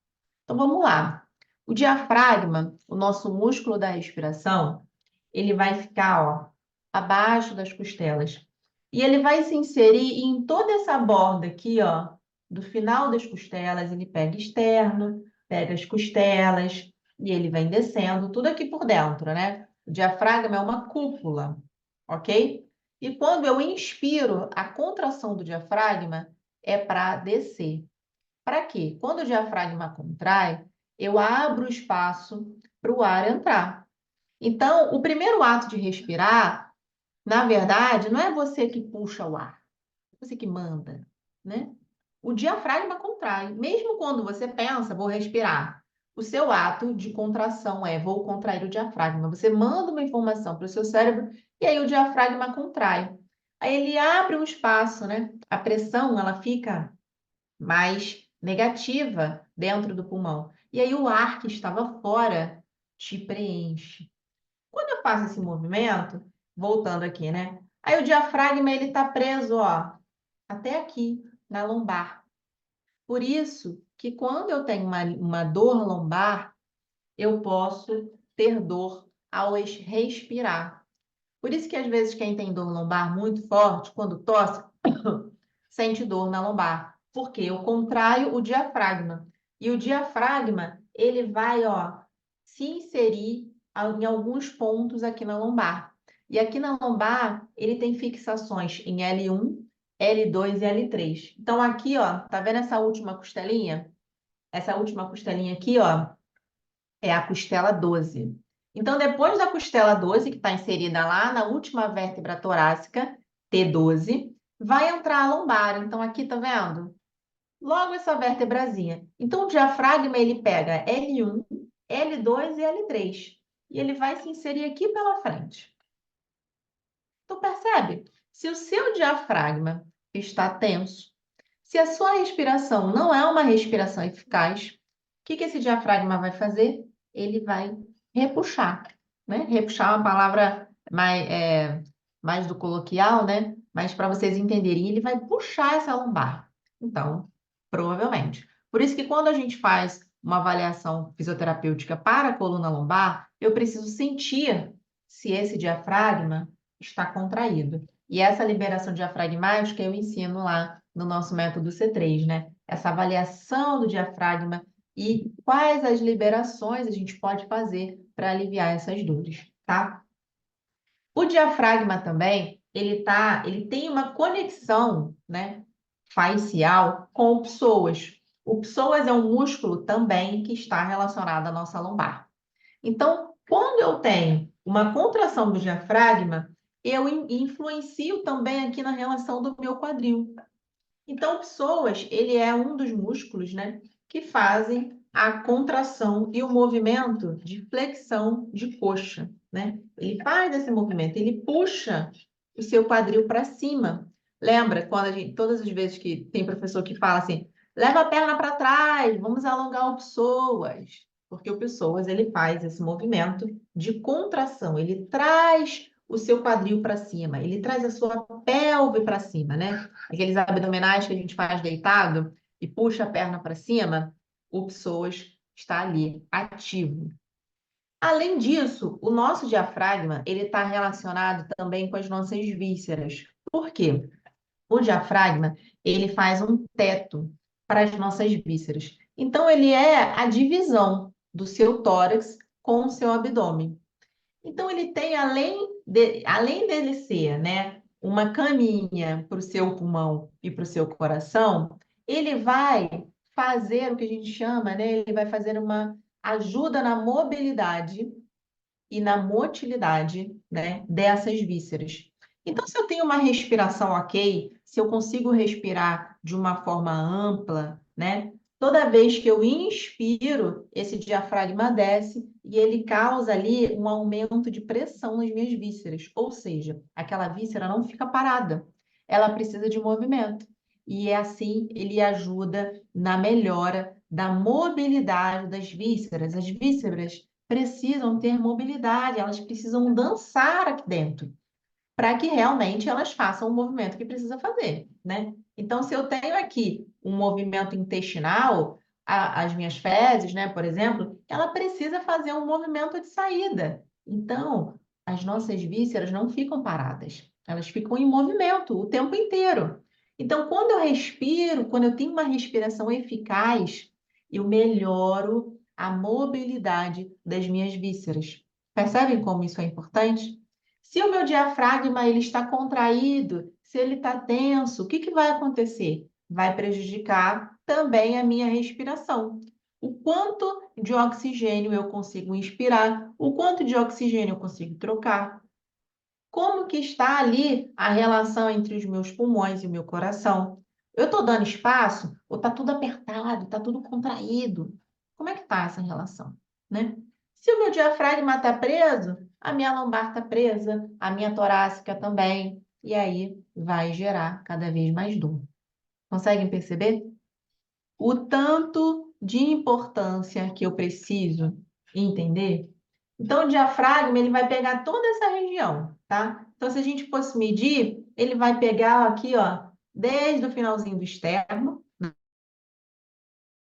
Então vamos lá. O diafragma, o nosso músculo da respiração, ele vai ficar, ó, abaixo das costelas. E ele vai se inserir em toda essa borda aqui, ó, do final das costelas, ele pega externo, pega as costelas e ele vem descendo, tudo aqui por dentro, né? O diafragma é uma cúpula, ok? E quando eu inspiro, a contração do diafragma é para descer. Para quê? Quando o diafragma contrai, eu abro espaço para o ar entrar. Então, o primeiro ato de respirar, na verdade, não é você que puxa o ar, é você que manda, né? O diafragma contrai. Mesmo quando você pensa, vou respirar, o seu ato de contração é vou contrair o diafragma. Você manda uma informação para o seu cérebro e aí o diafragma contrai. Aí ele abre um espaço, né? A pressão, ela fica mais negativa dentro do pulmão. E aí o ar que estava fora te preenche. Quando eu faço esse movimento, voltando aqui, né? Aí o diafragma ele está preso, ó, até aqui na lombar. Por isso que quando eu tenho uma dor lombar, eu posso ter dor ao respirar. Por isso que às vezes quem tem dor lombar muito forte, quando tosse, sente dor na lombar, porque eu contraio o diafragma. E o diafragma, ele vai, ó, se inserir em alguns pontos aqui na lombar. E aqui na lombar, ele tem fixações em L1, L2 e L3. Então aqui, ó, tá vendo essa última costelinha? Essa última costelinha aqui, ó, é a costela 12. Então, depois da costela 12, que está inserida lá na última vértebra torácica, T12, vai entrar a lombar. Então, aqui, tá vendo? Logo essa vértebrazinha. Então, o diafragma, ele pega L1, L2 e L3. E ele vai se inserir aqui pela frente. Então, percebe? Se o seu diafragma está tenso, se a sua respiração não é uma respiração eficaz, o que que esse diafragma vai fazer? Ele vai repuxar, né? Repuxar é uma palavra mais do coloquial, né? Mas para vocês entenderem, ele vai puxar essa lombar. Então, provavelmente. Por isso que quando a gente faz uma avaliação fisioterapêutica para a coluna lombar, eu preciso sentir se esse diafragma está contraído. E essa liberação diafragmática eu ensino lá no nosso método C3, né? Essa avaliação do diafragma e quais as liberações a gente pode fazer para aliviar essas dores, tá? O diafragma também, ele tem uma conexão, né, facial com o psoas. O psoas é um músculo também que está relacionado à nossa lombar. Então, quando eu tenho uma contração do diafragma, eu influencio também aqui na relação do meu quadril. Então, o psoas, ele é um dos músculos, né, que fazem a contração e o movimento de flexão de coxa, né? Ele faz esse movimento, ele puxa o seu quadril para cima. Lembra quando todas as vezes que tem professor que fala assim, leva a perna para trás, vamos alongar o psoas, porque o psoas ele faz esse movimento de contração, ele traz o seu quadril para cima, ele traz a sua pelve para cima, né? Aqueles abdominais que a gente faz deitado e puxa a perna para cima, o psoas está ali, ativo. Além disso, o nosso diafragma, ele está relacionado também com as nossas vísceras. Por quê? O diafragma, ele faz um teto para as nossas vísceras. Então, ele é a divisão do seu tórax com o seu abdômen. Então, ele tem, além dele ser, né, uma caminha para o seu pulmão e para o seu coração, ele vai fazer o que a gente chama, né, ele vai fazer uma ajuda na mobilidade e na motilidade, né, dessas vísceras. Então, se eu tenho uma respiração ok, se eu consigo respirar de uma forma ampla, né, toda vez que eu inspiro, esse diafragma desce e ele causa ali um aumento de pressão nas minhas vísceras, ou seja, aquela víscera não fica parada, ela precisa de movimento. E é assim ele ajuda na melhora da mobilidade das vísceras. As vísceras precisam ter mobilidade, elas precisam dançar aqui dentro, para que realmente elas façam o movimento que precisa fazer, né? Então, se eu tenho aqui um movimento intestinal, as minhas fezes, né, por exemplo, ela precisa fazer um movimento de saída. Então, as nossas vísceras não ficam paradas, elas ficam em movimento o tempo inteiro. Então, quando eu respiro, quando eu tenho uma respiração eficaz, eu melhoro a mobilidade das minhas vísceras. Percebem como isso é importante? Se o meu diafragma ele está contraído, se ele está tenso, o que que vai acontecer? Vai prejudicar também a minha respiração. O quanto de oxigênio eu consigo inspirar, o quanto de oxigênio eu consigo trocar. Como que está ali a relação entre os meus pulmões e o meu coração? Eu estou dando espaço ou está tudo apertado, está tudo contraído? Como é que está essa relação, né? Se o meu diafragma está preso, a minha lombar está presa, a minha torácica também, e aí vai gerar cada vez mais dor. Conseguem perceber? O tanto de importância que eu preciso entender. Então, o diafragma, ele vai pegar toda essa região, tá? Então, se a gente fosse medir, ele vai pegar aqui, ó, desde o finalzinho do externo,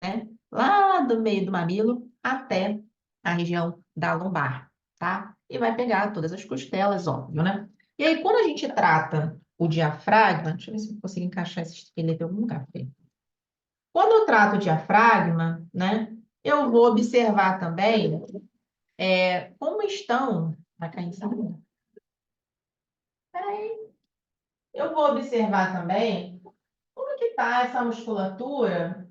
né? Lá do meio do mamilo até a região da lombar, tá? E vai pegar todas as costelas, óbvio, né? E aí, quando a gente trata o diafragma, deixa eu ver se eu consigo encaixar esse esqueleto em algum lugar. Peraí. Quando eu trato o diafragma, né? Eu vou observar também como estão. Vai cair em cima? Peraí. Eu vou observar também como que está essa musculatura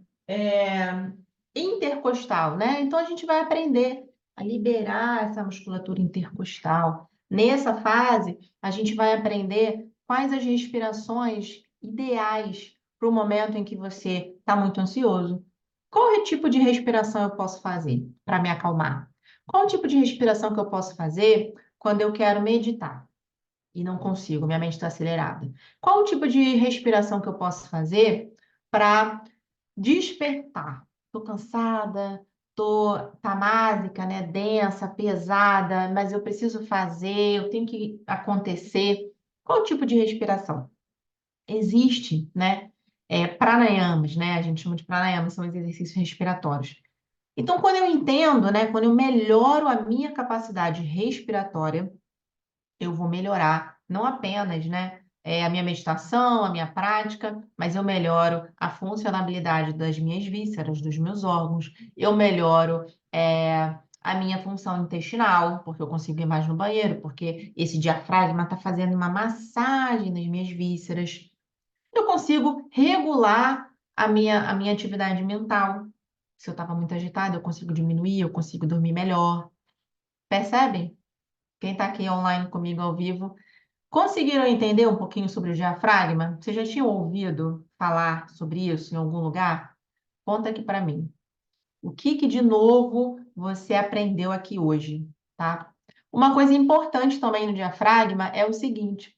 intercostal, né? Então, a gente vai aprender a liberar essa musculatura intercostal. Nessa fase, a gente vai aprender quais as respirações ideais para o momento em que você está muito ansioso. Qual tipo de respiração eu posso fazer para me acalmar? Qual tipo de respiração que eu posso fazer quando eu quero meditar e não consigo, minha mente está acelerada? Qual o tipo de respiração que eu posso fazer para despertar? Estou cansada, estou tamásica, né? Densa, pesada, mas eu preciso fazer, eu tenho que acontecer. Qual tipo de respiração? Existe, né? Pranayamas, né? A gente chama de pranayamas, são os exercícios respiratórios. Então, quando eu entendo, né? Quando eu melhoro a minha capacidade respiratória, eu vou melhorar não apenas, né, a minha meditação, a minha prática, mas eu melhoro a funcionalidade das minhas vísceras, dos meus órgãos, eu melhoro a minha função intestinal, porque eu consigo ir mais no banheiro, porque esse diafragma está fazendo uma massagem nas minhas vísceras. Eu consigo regular a minha atividade mental. Se eu estava muito agitada, eu consigo diminuir, eu consigo dormir melhor. Percebem? Quem está aqui online comigo ao vivo, conseguiram entender um pouquinho sobre o diafragma? Vocês já tinham ouvido falar sobre isso em algum lugar? Conta aqui para mim. O que que de novo você aprendeu aqui hoje, tá? Uma coisa importante também no diafragma é o seguinte: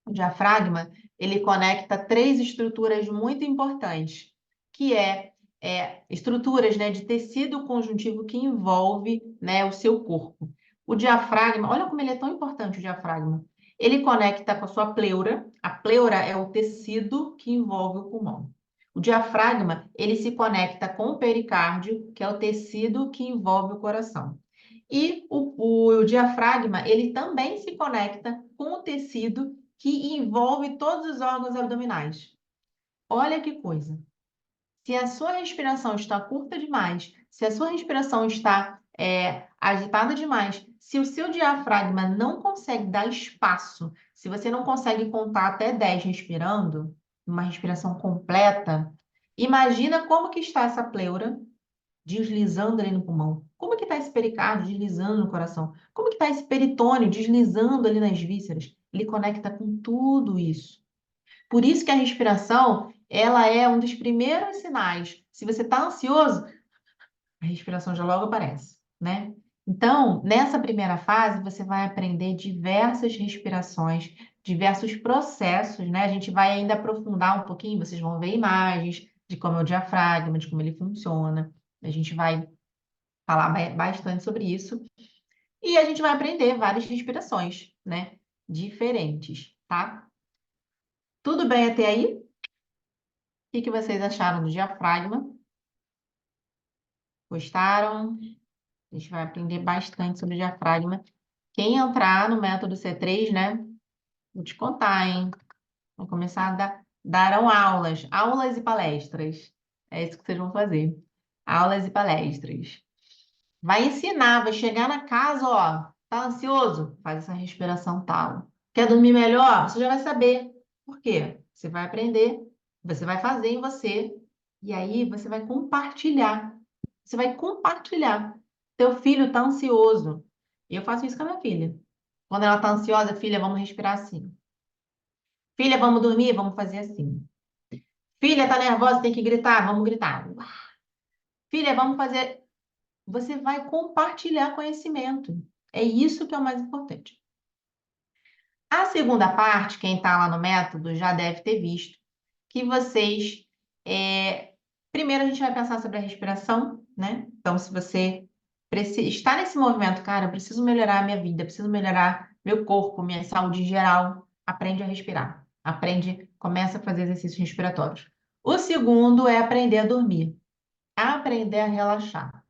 o diafragma, ele conecta três estruturas muito importantes, que estruturas, né, de tecido conjuntivo que envolve, né, o seu corpo. O diafragma, olha como ele é tão importante, o diafragma. Ele conecta com a sua pleura. A pleura é o tecido que envolve o pulmão. O diafragma, ele se conecta com o pericárdio, que é o tecido que envolve o coração. E o diafragma, ele também se conecta com o tecido que envolve todos os órgãos abdominais. Olha que coisa. Se a sua respiração está curta demais, se a sua respiração está agitada demais, se o seu diafragma não consegue dar espaço, se você não consegue contar até 10 respirando, uma respiração completa, imagina como que está essa pleura deslizando ali no pulmão. Como que está esse pericárdio deslizando no coração? Como que está esse peritônio deslizando ali nas vísceras? Ele conecta com tudo isso. Por isso que a respiração, ela é um dos primeiros sinais. Se você está ansioso, a respiração já logo aparece, né? Então, nessa primeira fase, você vai aprender diversas respirações, diversos processos, né? A gente vai ainda aprofundar um pouquinho, vocês vão ver imagens de como é o diafragma, de como ele funciona. A gente vai falar bastante sobre isso. E a gente vai aprender várias respirações, né? Diferentes, tá? Tudo bem até aí? O que que vocês acharam do diafragma? Gostaram? A gente vai aprender bastante sobre o diafragma. Quem entrar no método C3, né? Vou te contar, hein? Vou começar a darão aulas, aulas e palestras. É isso que vocês vão fazer. Aulas e palestras. Vai ensinar, vai chegar na casa, ó. Tá ansioso? Faz essa respiração tal. Quer dormir melhor? Você já vai saber. Por quê? Você vai aprender, você vai fazer em você, e aí você vai compartilhar. Você vai compartilhar. Teu filho tá ansioso. E eu faço isso com a minha filha. Quando ela tá ansiosa, filha, vamos respirar assim. Filha, vamos dormir? Vamos fazer assim. Filha, tá nervosa, tem que gritar? Vamos gritar. Filha, vamos fazer. Você vai compartilhar conhecimento. É isso que é o mais importante. A segunda parte, quem está lá no método já deve ter visto que vocês. Primeiro, a gente vai pensar sobre a respiração, né? Então, se você está nesse movimento, cara, eu preciso melhorar a minha vida, preciso melhorar meu corpo, minha saúde em geral, aprende a respirar. Aprende, começa a fazer exercícios respiratórios. O segundo é aprender a dormir, aprender a relaxar.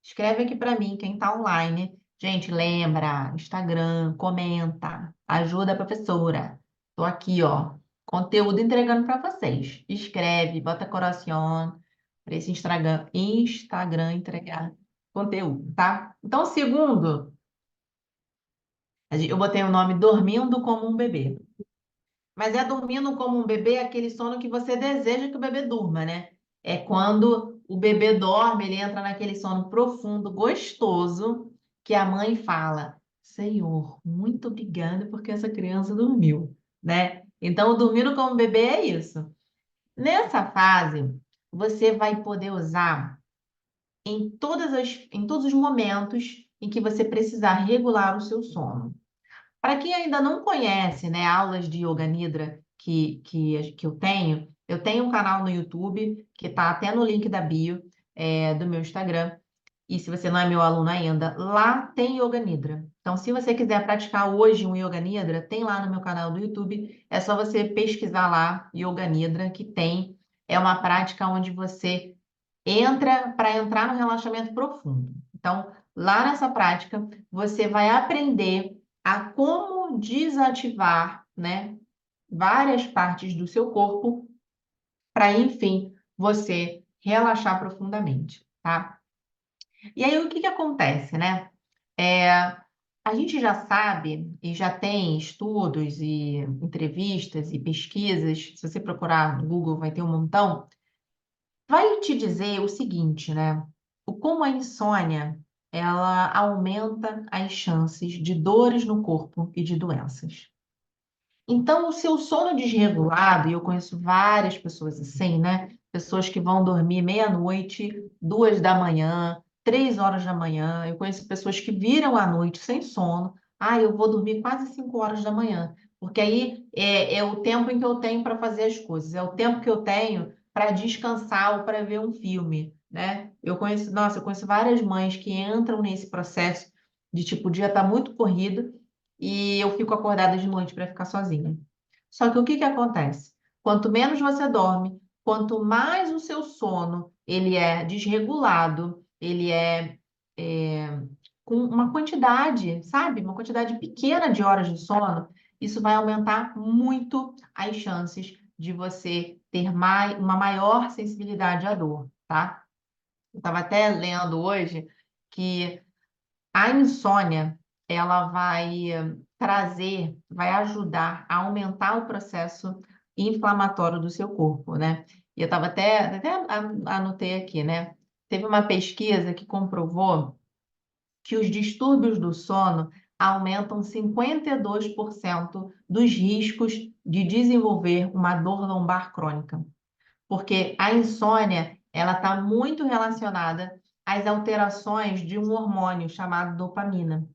Escreve aqui para mim, quem está online. Gente, lembra, Instagram, comenta, ajuda a professora. Tô aqui, ó, conteúdo entregando para vocês. Escreve, bota coração para esse Instagram entregar conteúdo, tá? Então, segundo, eu botei o nome Dormindo como um Bebê. Mas é dormindo como um bebê aquele sono que você deseja que o bebê durma, né? É quando o bebê dorme, ele entra naquele sono profundo, gostoso, que a mãe fala: Senhor, muito obrigada porque essa criança dormiu, né? Então, o dormindo como um bebê é isso. Nessa fase, você vai poder usar em todos os momentos em que você precisar regular o seu sono. Para quem ainda não conhece, né, aulas de Yoga Nidra que eu tenho um canal no YouTube que está até no link da bio do meu Instagram. E se você não é meu aluno ainda, lá tem Yoga Nidra. Então, se você quiser praticar hoje um Yoga Nidra, tem lá no meu canal do YouTube. É só você pesquisar lá Yoga Nidra, que tem. É uma prática onde você entra para entrar no relaxamento profundo. Então, lá nessa prática, você vai aprender a como desativar, né, várias partes do seu corpo para, enfim, você relaxar profundamente, tá? E aí, o que que acontece, né? É, a gente já sabe e já tem estudos e entrevistas e pesquisas, se você procurar no Google vai ter um montão, vai te dizer o seguinte, né? O como a insônia, ela aumenta as chances de dores no corpo e de doenças. Então, o seu sono desregulado, e eu conheço várias pessoas assim, né? Pessoas que vão dormir meia-noite, 2 da manhã, 3 horas da manhã. Eu conheço pessoas que viram à noite sem sono. Ah, eu vou dormir quase 5 horas da manhã, porque aí é o tempo em que eu tenho para fazer as coisas, é o tempo que eu tenho para descansar ou para ver um filme, né? Eu conheço, nossa, eu conheço várias mães que entram nesse processo de tipo, o dia está muito corrido e eu fico acordada de noite para ficar sozinha. Só que o que que acontece? Quanto menos você dorme, quanto mais o seu sono ele é desregulado, ele é com uma quantidade, sabe? Uma quantidade pequena de horas de sono, isso vai aumentar muito as chances de você ter uma maior sensibilidade à dor, tá? Eu estava até lendo hoje que a insônia, ela vai vai ajudar a aumentar o processo inflamatório do seu corpo, né? E eu estava até anotei aqui, né? Teve uma pesquisa que comprovou que os distúrbios do sono aumentam 52% dos riscos de desenvolver uma dor lombar crônica, porque a insônia, ela está muito relacionada às alterações de um hormônio chamado dopamina.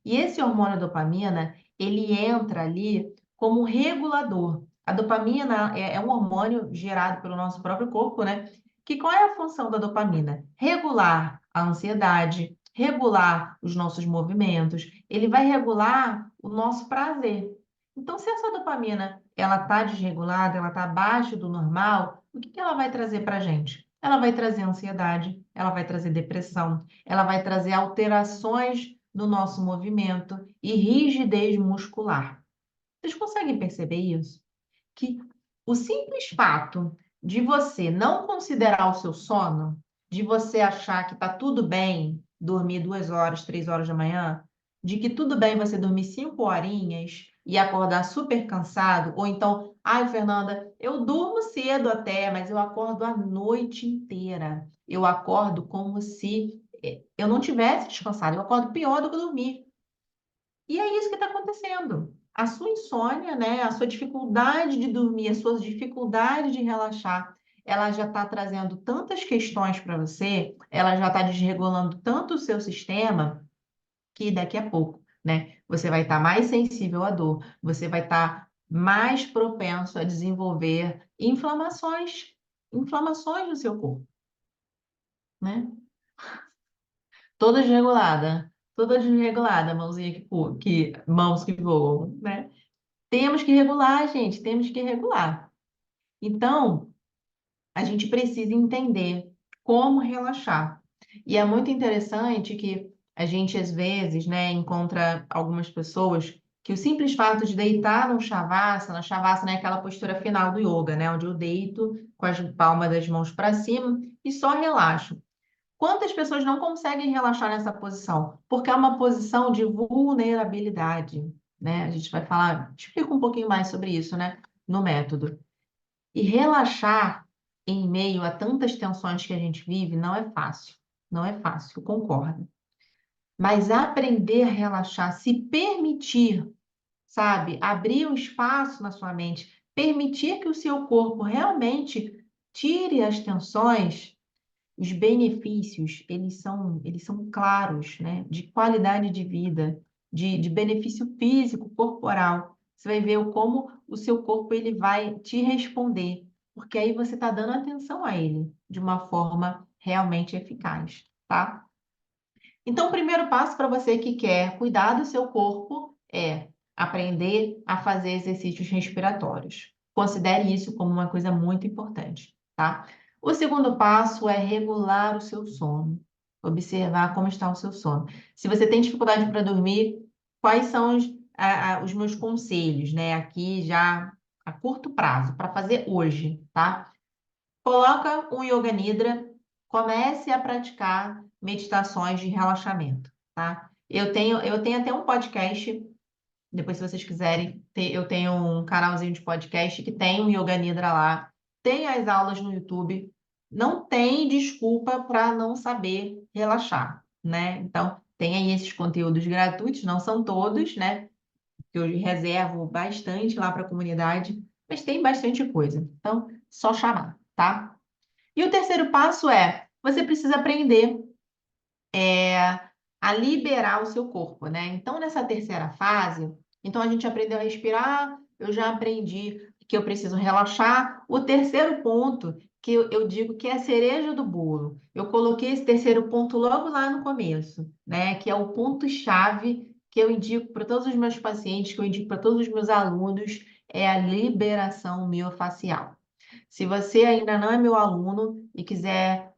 E esse hormônio dopamina, ele entra ali como regulador. A dopamina é um hormônio gerado pelo nosso próprio corpo, né? Que qual é a função da dopamina? Regular a ansiedade, regular os nossos movimentos, ele vai regular o nosso prazer. Então, se essa dopamina ela está desregulada, ela está abaixo do normal, o que que ela vai trazer para a gente? Ela vai trazer ansiedade, ela vai trazer depressão, ela vai trazer alterações no nosso movimento e rigidez muscular. Vocês conseguem perceber isso? Que o simples fato de você não considerar o seu sono, de você achar que está tudo bem dormir 2 horas, 3 horas da manhã, de que tudo bem você dormir 5 horinhas e acordar super cansado, ou então, ai, Fernanda, eu durmo cedo até, mas eu acordo a noite inteira. Eu acordo como se eu não tivesse descansado, eu acordo pior do que dormir. E é isso que está acontecendo. A sua insônia, né, a sua dificuldade de dormir, a sua dificuldade de relaxar, ela já está trazendo tantas questões para você, ela já está desregulando tanto o seu sistema, que daqui a pouco, né, você vai estar mais sensível à dor, você vai estar mais propenso a desenvolver inflamações no seu corpo, né? Toda desregulada, mãozinha mãos que voam, né? Temos que regular, gente, temos que regular. Então, a gente precisa entender como relaxar. E é muito interessante que a gente, às vezes, né, encontra algumas pessoas que o simples fato de deitar no Shavasana é aquela postura final do yoga, né, onde eu deito com as palmas das mãos para cima e só relaxo. Quantas pessoas não conseguem relaxar nessa posição? Porque é uma posição de vulnerabilidade, né? A gente vai falar, explica um pouquinho mais sobre isso, né? No método. E relaxar em meio a tantas tensões que a gente vive não é fácil. Não é fácil, concordo. Mas aprender a relaxar, se permitir, sabe? Abrir um espaço na sua mente, permitir que o seu corpo realmente tire as tensões, os benefícios, eles são claros, né? De qualidade de vida, de benefício físico, corporal. Você vai ver como o seu corpo ele vai te responder, porque aí você está dando atenção a ele de uma forma realmente eficaz, tá? Então, o primeiro passo para você que quer cuidar do seu corpo é aprender a fazer exercícios respiratórios. Considere isso como uma coisa muito importante, tá? O segundo passo é regular o seu sono. Observar como está o seu sono. Se você tem dificuldade para dormir, quais são os meus conselhos, né? Aqui já a curto prazo, para fazer hoje, tá? Coloca um Yoga Nidra, comece a praticar meditações de relaxamento, tá? Eu tenho até um podcast, depois se vocês quiserem, eu tenho um canalzinho de podcast que tem um Yoga Nidra lá, tem as aulas no YouTube, não tem desculpa para não saber relaxar, né? Então, tem aí esses conteúdos gratuitos, não são todos, né? Que eu reservo bastante lá para a comunidade, mas tem bastante coisa. Então, só chamar, tá? E o terceiro passo é, você precisa aprender a liberar o seu corpo, né? Então, nessa terceira fase, então a gente aprendeu a respirar, eu já aprendi que eu preciso relaxar. O terceiro ponto, que eu digo que é a cereja do bolo, eu coloquei esse terceiro ponto logo lá no começo, né? Que é o ponto-chave que eu indico para todos os meus pacientes, que eu indico para todos os meus alunos, é a liberação miofascial. Se você ainda não é meu aluno e quiser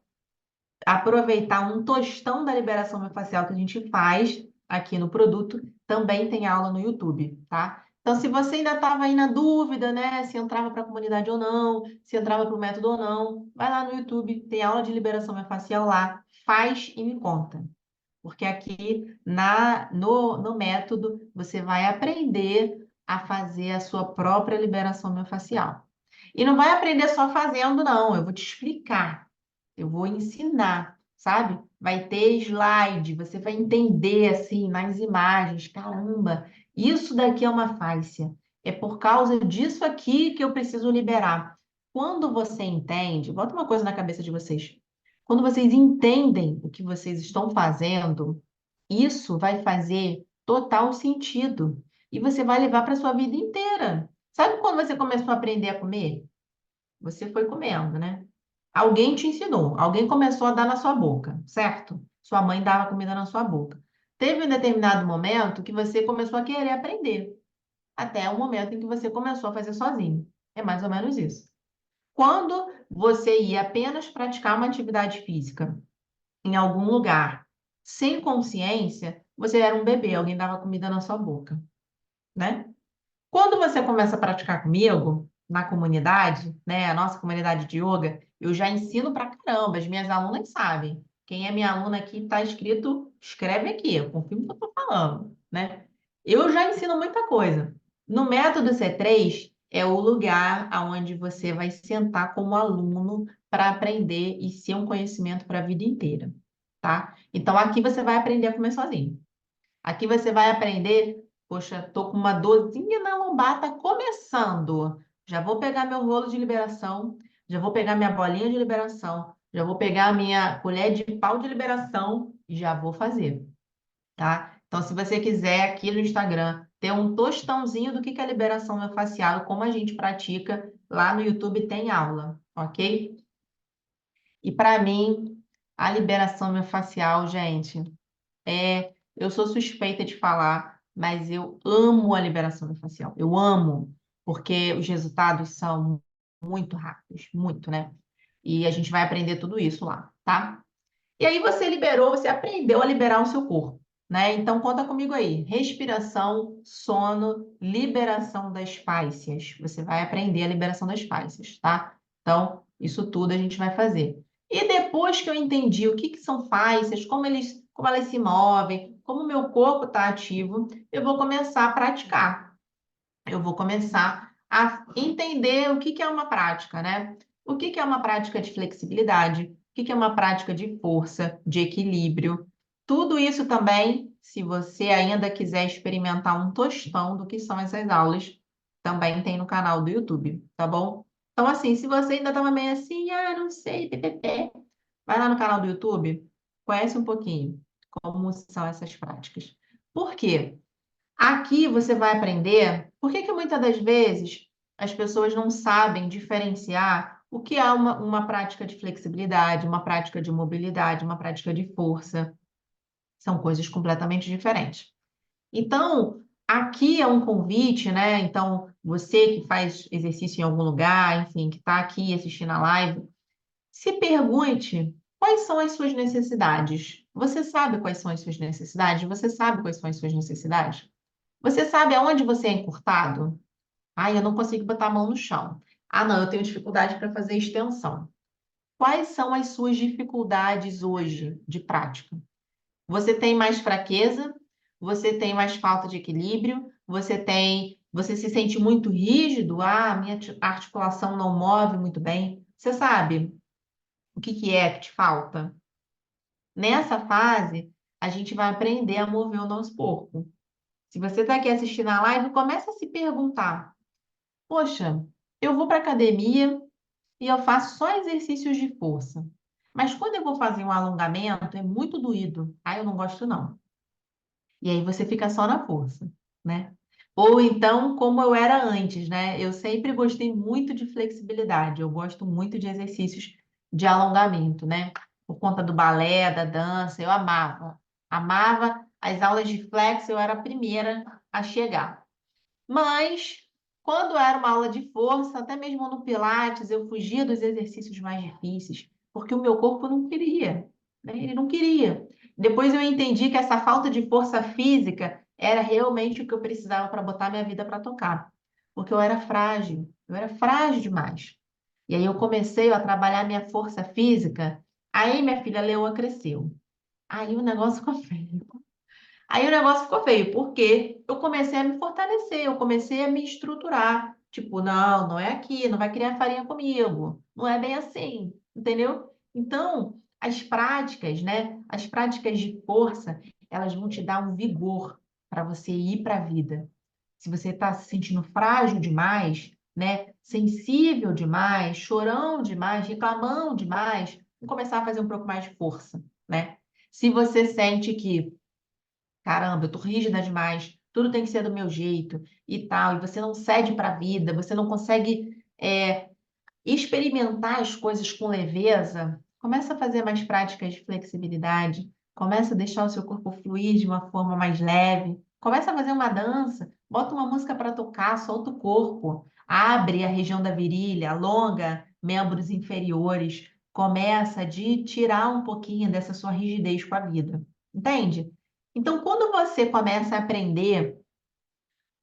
aproveitar um tostão da liberação miofascial que a gente faz aqui no produto, também tem aula no YouTube, tá? Então, se você ainda estava aí na dúvida, né, se entrava para a comunidade ou não, se entrava para o método ou não, vai lá no YouTube, tem aula de liberação miofascial lá, faz e me conta. Porque aqui no método você vai aprender a fazer a sua própria liberação miofascial. E não vai aprender só fazendo, não, eu vou te explicar. Eu vou ensinar, sabe? Vai ter slide, você vai entender assim nas imagens, caramba, isso daqui é uma fáscia. É por causa disso aqui que eu preciso liberar. Quando você entende, bota uma coisa na cabeça de vocês. Quando vocês entendem o que vocês estão fazendo, isso vai fazer total sentido e você vai levar para sua vida inteira. Sabe quando você começou a aprender a comer? Você foi comendo, né? Alguém te ensinou, alguém começou a dar na sua boca, certo? Sua mãe dava comida na sua boca. Teve um determinado momento que você começou a querer aprender, até o momento em que você começou a fazer sozinho. É mais ou menos isso. Quando você ia apenas praticar uma atividade física em algum lugar, sem consciência, você era um bebê, alguém dava comida na sua boca, né? Quando você começa a praticar comigo, na comunidade, né, a nossa comunidade de yoga, eu já ensino pra caramba, as minhas alunas sabem. Quem é minha aluna aqui está escrito, escreve aqui, eu confirmo o que eu estou falando, né? Eu já ensino muita coisa. No método C3 é o lugar aonde você vai sentar como aluno para aprender e ser um conhecimento para a vida inteira, tá? Então aqui você vai aprender a comer sozinho. Aqui você vai aprender, poxa, tô com uma dorzinha na lombar, tá começando. Já vou pegar meu rolo de liberação, já vou pegar minha bolinha de liberação, já vou pegar a minha colher de pau de liberação e já vou fazer, tá? Então, se você quiser aqui no Instagram ter um tostãozinho do que é liberação miofascial, como a gente pratica, lá no YouTube tem aula, ok? E para mim, a liberação miofascial, gente, eu sou suspeita de falar, mas eu amo a liberação facial. Eu amo, porque os resultados são muito rápidos, muito, né? E a gente vai aprender tudo isso lá, tá? E aí você liberou, você aprendeu a liberar o seu corpo, né? Então conta comigo aí. Respiração, sono, liberação das fáscias. Você vai aprender a liberação das fáscias, tá? Então, isso tudo a gente vai fazer. E depois que eu entendi o que que são fáscias, como elas se movem, como o meu corpo está ativo, eu vou começar a praticar. Eu vou começar a entender o que que é uma prática, né? O que que é uma prática de flexibilidade? O que que é uma prática de força, de equilíbrio? Tudo isso também, se você ainda quiser experimentar um tostão do que são essas aulas, também tem no canal do YouTube, tá bom? Então, assim, se você ainda estava meio assim, não sei, ppp, vai lá no canal do YouTube, conhece um pouquinho como são essas práticas. Por quê? Aqui você vai aprender por que que muitas das vezes as pessoas não sabem diferenciar o que é uma prática de flexibilidade, uma prática de mobilidade, uma prática de força. São coisas completamente diferentes. Então, aqui é um convite, né? Então, você que faz exercício em algum lugar, enfim, que está aqui assistindo a live, se pergunte quais são as suas necessidades. Você sabe quais são as suas necessidades? Você sabe quais são as suas necessidades? Você sabe aonde você é encurtado? Ah, eu não consigo botar a mão no chão. Ah, não, eu tenho dificuldade para fazer extensão. quais são as suas dificuldades hoje de prática? Você tem mais fraqueza? Você tem mais falta de equilíbrio? Você se sente muito rígido? Ah, minha articulação não move muito bem. Você sabe o que que é que te falta? Nessa fase, a gente vai aprender a mover o nosso corpo. Se você está aqui assistindo a live, começa a se perguntar: poxa, eu vou para academia e eu faço só exercícios de força. Mas quando eu vou fazer um alongamento, é muito doído. Ah, eu não gosto não. E aí você fica só na força, né? Ou então, como eu era antes, né? Eu sempre gostei muito de flexibilidade. Eu gosto muito de exercícios de alongamento, né? Por conta do balé, da dança, eu amava. Amava as aulas de flex, eu era a primeira a chegar. Mas, quando era uma aula de força, até mesmo no Pilates, eu fugia dos exercícios mais difíceis, porque o meu corpo não queria, né? Ele não queria. Depois eu entendi que essa falta de força física era realmente o que eu precisava para botar minha vida para tocar, porque eu era frágil demais. E aí eu comecei a trabalhar minha força física, aí minha filha Leoa cresceu. Aí o negócio ficou feio. Aí o negócio ficou feio, porque eu comecei a me fortalecer, eu comecei a me estruturar. Tipo, não, não é aqui, não vai criar farinha comigo. Não é bem assim, entendeu? Então, as práticas, né? As práticas de força, elas vão te dar um vigor para você ir para a vida. Se você está se sentindo frágil demais, né? Sensível demais, chorão demais, reclamão demais, vamos começar a fazer um pouco mais de força, né? Se você sente que caramba, eu tô rígida demais, tudo tem que ser do meu jeito e tal, e você não cede para a vida, você não consegue experimentar as coisas com leveza, começa a fazer mais práticas de flexibilidade, começa a deixar o seu corpo fluir de uma forma mais leve, começa a fazer uma dança, bota uma música para tocar, solta o corpo, abre a região da virilha, alonga membros inferiores, começa de tirar um pouquinho dessa sua rigidez com a vida, entende? Então, quando você começa a aprender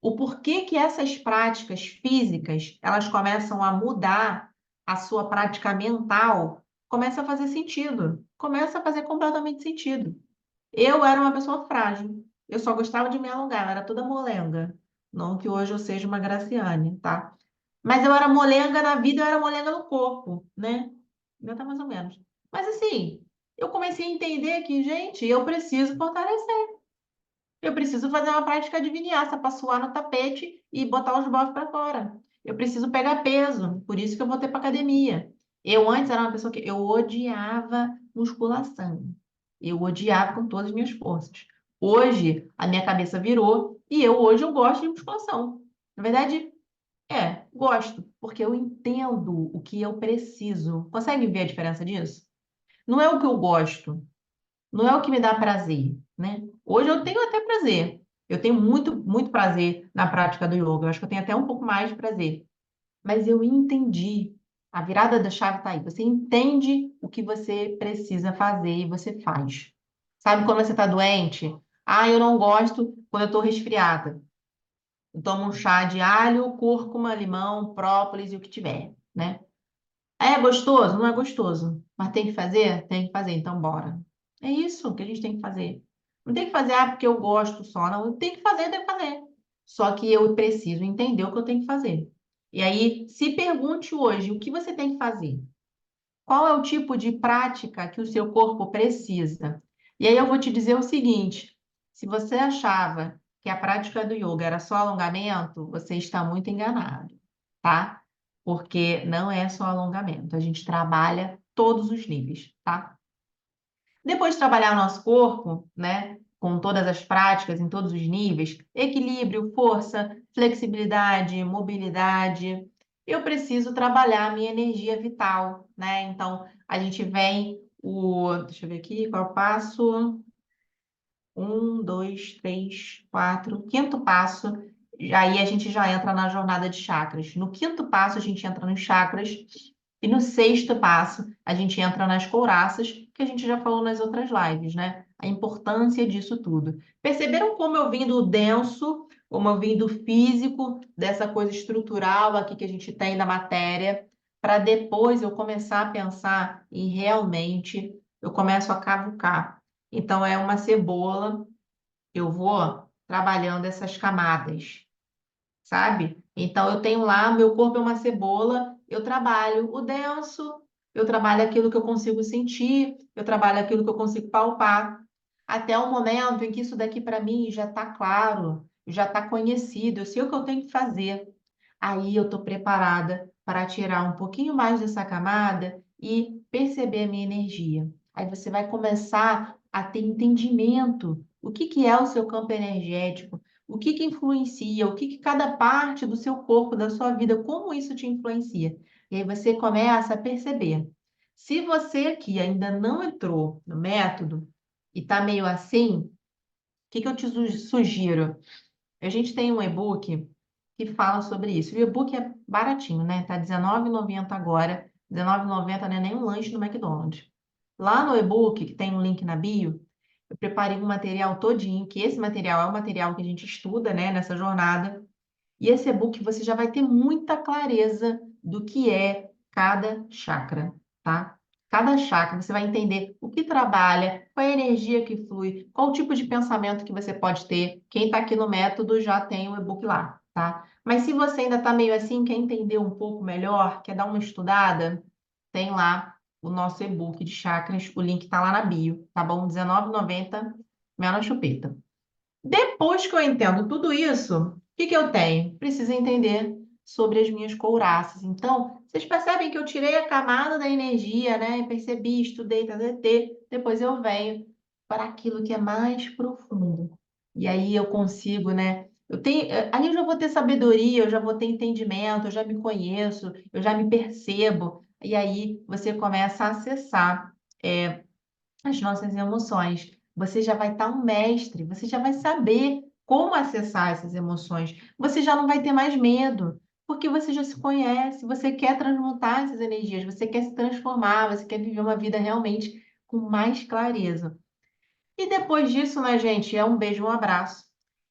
o porquê que essas práticas físicas, elas começam a mudar a sua prática mental, começa a fazer sentido, começa a fazer completamente sentido. Eu era uma pessoa frágil, eu só gostava de me alongar, eu era toda molenga. Não que hoje eu seja uma Graciane, tá? Mas eu era molenga na vida, eu era molenga no corpo, né? Ainda tá mais ou menos. Mas assim, eu comecei a entender que, gente, eu preciso fortalecer. Eu preciso fazer uma prática de vinyasa para suar no tapete e botar os bofs para fora. Eu preciso pegar peso, por isso que eu vou ter para academia. Eu antes era uma pessoa que eu odiava musculação. Eu odiava com todas as minhas forças. Hoje, a minha cabeça virou e hoje eu gosto de musculação. Na verdade, gosto, porque eu entendo o que eu preciso. Consegue ver a diferença disso? Não é o que eu gosto, não é o que me dá prazer, né? Hoje eu tenho até prazer. Eu tenho muito, muito prazer na prática do yoga. Eu acho que eu tenho até um pouco mais de prazer. Mas eu entendi. A virada da chave está aí. Você entende o que você precisa fazer e você faz. Sabe quando você está doente? Ah, eu não gosto quando eu estou resfriada. Eu tomo um chá de alho, cúrcuma, limão, própolis e o que tiver, né? É gostoso? Não é gostoso. Mas tem que fazer? Tem que fazer, então bora. É isso que a gente tem que fazer. Não tem que fazer, porque eu gosto só. Não, tem que fazer, tem que fazer. Só que eu preciso entender o que eu tenho que fazer. E aí, se pergunte hoje, o que você tem que fazer? Qual é o tipo de prática que o seu corpo precisa? E aí eu vou te dizer o seguinte: se você achava que a prática do yoga era só alongamento, você está muito enganado, tá? Porque não é só alongamento, a gente trabalha todos os níveis, tá? Depois de trabalhar o nosso corpo, né, com todas as práticas em todos os níveis, equilíbrio, força, flexibilidade, mobilidade, eu preciso trabalhar a minha energia vital, né? Então, a gente deixa eu ver aqui, qual é o passo? Um, dois, três, quatro, quinto passo, aí a gente já entra na jornada de chakras. No quinto passo, a gente entra nos chakras, e no sexto passo, a gente entra nas couraças, que a gente já falou nas outras lives, né? A importância disso tudo. Perceberam como eu vim do denso, como eu vim do físico, dessa coisa estrutural aqui que a gente tem da matéria, para depois eu começar a pensar em realmente, eu começo a cavucar. Então, é uma cebola, eu vou trabalhando essas camadas, sabe? Então, eu tenho lá, meu corpo é uma cebola, eu trabalho o denso, eu trabalho aquilo que eu consigo sentir, eu trabalho aquilo que eu consigo palpar, até o momento em que isso daqui para mim já está claro, já está conhecido, eu sei o que eu tenho que fazer. Aí eu estou preparada para tirar um pouquinho mais dessa camada e perceber a minha energia. Aí você vai começar a ter entendimento. O que que é o seu campo energético? O que que influencia? O que que cada parte do seu corpo, da sua vida, como isso te influencia? E aí você começa a perceber. Se você aqui ainda não entrou no método e está meio assim, o que que eu te sugiro? A gente tem um e-book que fala sobre isso. O e-book é baratinho, né? Tá R$19,90 agora. R$19,90 não é nem um lanche no McDonald's. Lá no e-book, que tem um link na bio, eu preparei um material todinho, que esse material é o material que a gente estuda, né, nessa jornada. E esse e-book você já vai ter muita clareza do que é cada chakra, tá? Cada chakra você vai entender o que trabalha, qual é a energia que flui, qual o tipo de pensamento que você pode ter. Quem está aqui no método já tem o e-book lá, tá? Mas se você ainda está meio assim, quer entender um pouco melhor, quer dar uma estudada, tem lá o nosso e-book de chakras, o link está lá na bio, tá bom? R$19,90, menos chupeta. Depois que eu entendo tudo isso, o que que eu tenho? Preciso entender sobre as minhas couraças. Então, vocês percebem que eu tirei a camada da energia, né? Percebi, estudei, TDT. Depois eu venho para aquilo que é mais profundo. E aí eu consigo, né? Aí eu já vou ter sabedoria, eu já vou ter entendimento, eu já me conheço, eu já me percebo. E aí você começa a acessar. As nossas emoções. Você já vai estar um mestre, você já vai saber como acessar essas emoções. Você já não vai ter mais medo, porque você já se conhece, você quer transmutar essas energias, você quer se transformar, você quer viver uma vida realmente com mais clareza. E depois disso, né, gente, é um beijo, um abraço.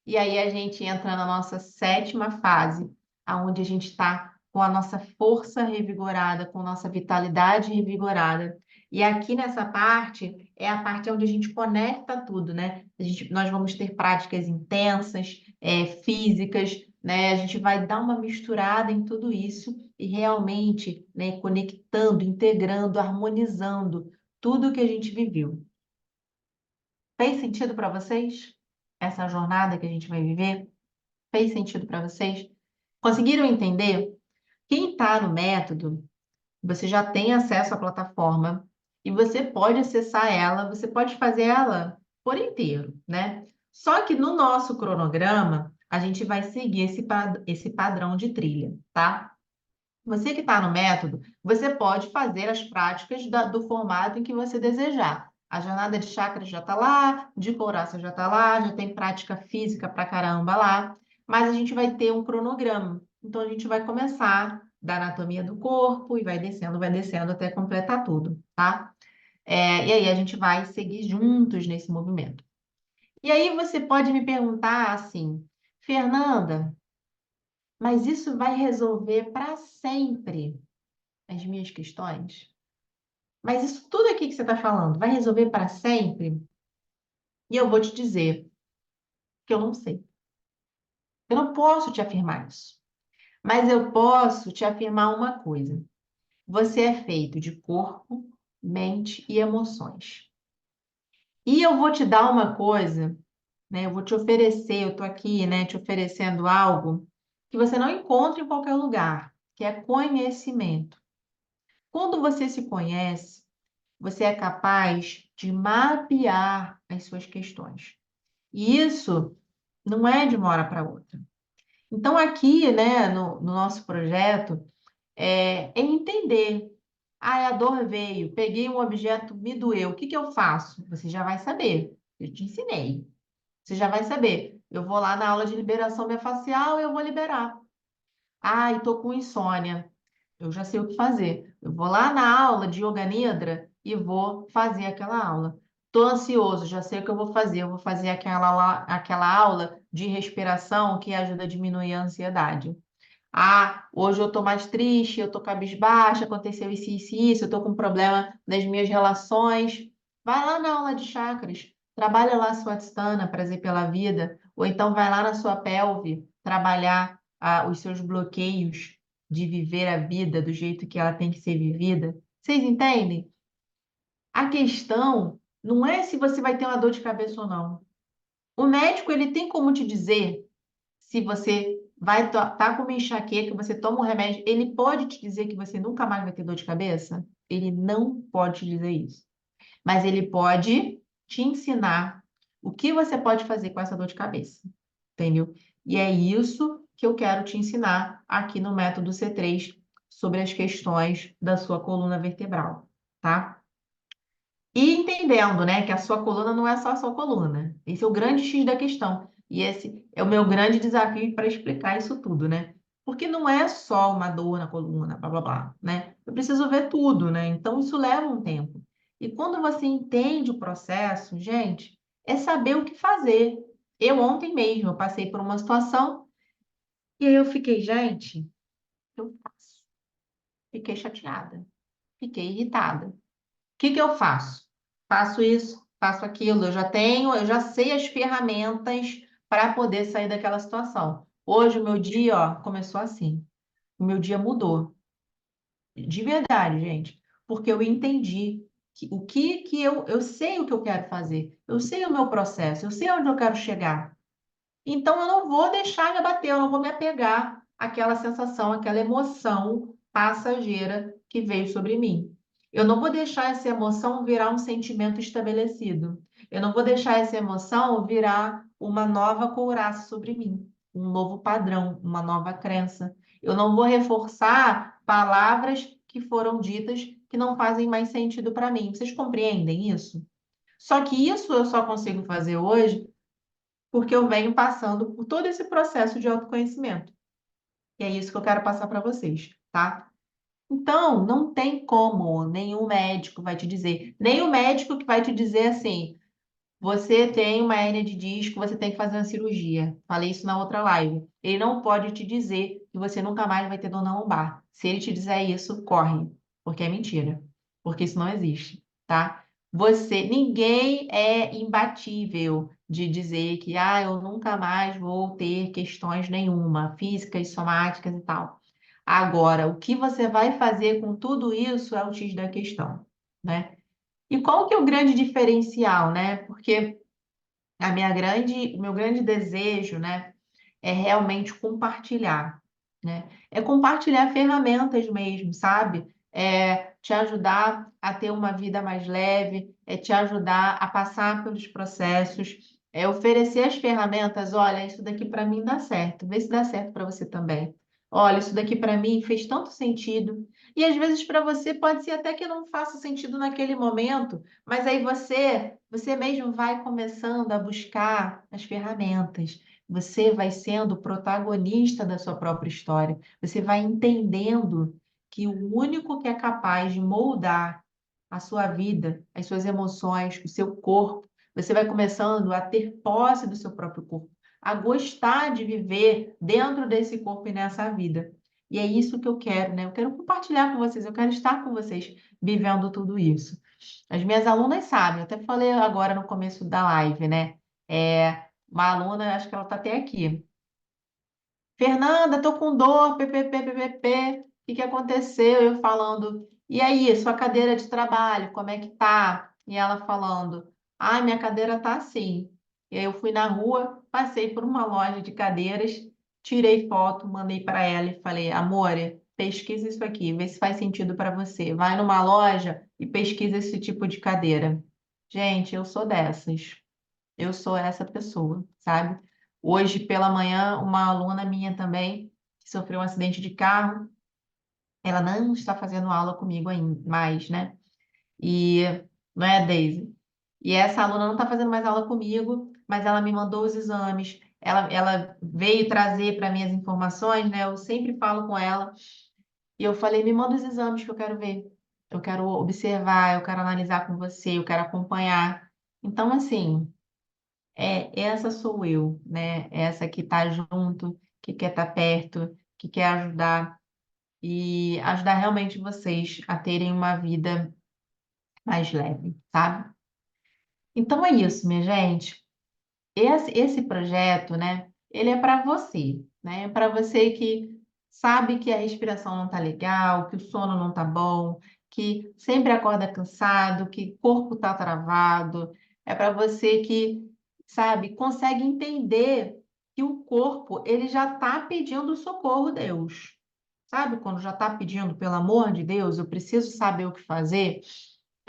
E aí a gente entra na nossa sétima fase, aonde a gente está com a nossa força revigorada, com nossa vitalidade revigorada. E aqui nessa parte é a parte onde a gente conecta tudo, né? Nós vamos ter práticas intensas, físicas, né? A gente vai dar uma misturada em tudo isso e realmente, né, conectando, integrando, harmonizando tudo que a gente viveu. Fez sentido para vocês? Essa jornada que a gente vai viver? Fez sentido para vocês? Conseguiram entender? Quem está no método, você já tem acesso à plataforma e você pode acessar ela, você pode fazer ela por inteiro, né? Só que no nosso cronograma, a gente vai seguir esse padrão de trilha, tá? Você que está no método, você pode fazer as práticas do formato em que você desejar. A jornada de chakras já está lá, de couraça já está lá, já tem prática física pra caramba lá, mas a gente vai ter um cronograma. Então a gente vai começar da anatomia do corpo e vai descendo até completar tudo, tá? E aí a gente vai seguir juntos nesse movimento. E aí você pode me perguntar assim, Fernanda, mas isso vai resolver para sempre as minhas questões? Mas isso tudo aqui que você está falando vai resolver para sempre? E eu vou te dizer que eu não sei. Eu não posso te afirmar isso. Mas eu posso te afirmar uma coisa. Você é feito de corpo, mente e emoções. E eu vou te dar uma coisa, né? Eu vou te oferecer, eu estou aqui, né, te oferecendo algo que você não encontra em qualquer lugar, que é conhecimento. Quando você se conhece, você é capaz de mapear as suas questões. E isso não é de uma hora para outra. Então, aqui, né, no nosso projeto, é entender. Ah, a dor veio, peguei um objeto, me doeu. O que que eu faço? Você já vai saber. Eu te ensinei. Você já vai saber. Eu vou lá na aula de liberação miofascial e eu vou liberar. Ah, estou com insônia. Eu já sei o que fazer. Eu vou lá na aula de Yoga Nidra e vou fazer aquela aula. Estou ansioso, já sei o que eu vou fazer. Eu vou fazer aquela aula de respiração que ajuda a diminuir a ansiedade. Ah, hoje eu tô mais triste, eu tô cabisbaixa, aconteceu isso, eu tô com problema nas minhas relações. Vai lá na aula de chakras, trabalha lá a sua Adstana, prazer pela vida, ou então vai lá na sua pelve trabalhar os seus bloqueios de viver a vida do jeito que ela tem que ser vivida. Vocês entendem? A questão não é se você vai ter uma dor de cabeça ou não. O médico, ele tem como te dizer se você vai estar com uma enxaqueca, você toma um remédio, ele pode te dizer que você nunca mais vai ter dor de cabeça? Ele não pode te dizer isso. Mas ele pode te ensinar o que você pode fazer com essa dor de cabeça. Entendeu? E é isso que eu quero te ensinar aqui no método C3 sobre as questões da sua coluna vertebral, tá? E entendendo, né, que a sua coluna não é só a sua coluna. Esse é o grande X da questão. E esse é o meu grande desafio para explicar isso tudo, né? Porque não é só uma dor na coluna, blá, blá, blá, né? Eu preciso ver tudo, né? Então, isso leva um tempo. E quando você entende o processo, gente, é saber o que fazer. Eu ontem mesmo, eu passei por uma situação e aí eu fiquei, gente, o que eu faço? Fiquei chateada, fiquei irritada. Que eu faço? Faço isso, faço aquilo. Eu já sei as ferramentas para poder sair daquela situação. Hoje o meu dia, ó, começou assim. O meu dia mudou. De verdade, gente. Porque eu entendi que eu sei o que eu quero fazer. Eu sei o meu processo, eu sei onde eu quero chegar. Então, eu não vou deixar me abater, eu não vou me apegar àquela sensação, àquela emoção passageira que veio sobre mim. Eu não vou deixar essa emoção virar um sentimento estabelecido. Eu não vou deixar essa emoção virar uma nova couraça sobre mim, um novo padrão, uma nova crença. Eu não vou reforçar palavras que foram ditas que não fazem mais sentido para mim. Vocês compreendem isso? Só que isso eu só consigo fazer hoje porque eu venho passando por todo esse processo de autoconhecimento. E é isso que eu quero passar para vocês, tá? Então, não tem como nenhum médico vai te dizer, nem o médico que vai te dizer assim, você tem uma hérnia de disco, você tem que fazer uma cirurgia. Falei isso na outra live. Ele não pode te dizer que você nunca mais vai ter dor na lombar. Se ele te disser isso, corre, porque é mentira, porque isso não existe, tá? Ninguém é imbatível de dizer que eu nunca mais vou ter questões nenhuma, físicas, somáticas e tal. Agora, o que você vai fazer com tudo isso é o X da questão, né? E qual que é o grande diferencial, né? Porque o meu grande desejo, né, é realmente compartilhar, né? É compartilhar ferramentas mesmo, sabe? É te ajudar a ter uma vida mais leve, é te ajudar a passar pelos processos, é oferecer as ferramentas. Olha, isso daqui para mim dá certo, vê se dá certo para você também. Olha, isso daqui para mim fez tanto sentido. E às vezes para você pode ser até que não faça sentido naquele momento, mas aí você mesmo vai começando a buscar as ferramentas. Você vai sendo protagonista da sua própria história. Você vai entendendo que o único que é capaz de moldar a sua vida, as suas emoções, o seu corpo, você vai começando a ter posse do seu próprio corpo, a gostar de viver dentro desse corpo e nessa vida. E é isso que eu quero, né? Eu quero compartilhar com vocês, eu quero estar com vocês vivendo tudo isso. As minhas alunas sabem, eu até falei agora no começo da live, né? Uma aluna, acho que ela está até aqui. Fernanda, tô com dor, ppp. O que que aconteceu? Eu falando, e aí, sua cadeira de trabalho, como é que tá? E ela falando, ai, minha cadeira tá assim. E aí eu fui na rua, passei por uma loja de cadeiras, tirei foto, mandei para ela e falei, amore, pesquisa isso aqui, vê se faz sentido para você. Vai numa loja e pesquisa esse tipo de cadeira. Gente, eu sou dessas. Eu sou essa pessoa, sabe? Hoje pela manhã, uma aluna minha também, que sofreu um acidente de carro, ela não está fazendo aula comigo ainda, mais, né? E não é, Daisy? E essa aluna não está fazendo mais aula comigo, mas ela me mandou os exames, ela veio trazer para mim as informações, né? Eu sempre falo com ela, e eu falei, me manda os exames que eu quero ver. Eu quero observar, eu quero analisar com você, eu quero acompanhar. Então, assim. Essa sou eu, né? Essa que tá junto, que quer estar perto, que quer ajudar e ajudar realmente vocês a terem uma vida mais leve, sabe? Então é isso, minha gente. Esse projeto, né, ele é para você, né? É para você que sabe que a respiração não tá legal, que o sono não tá bom, que sempre acorda cansado, que o corpo tá travado. É para você que, sabe, consegue entender que o corpo, ele já tá pedindo socorro, Deus. Sabe quando já tá pedindo, pelo amor de Deus, eu preciso saber o que fazer?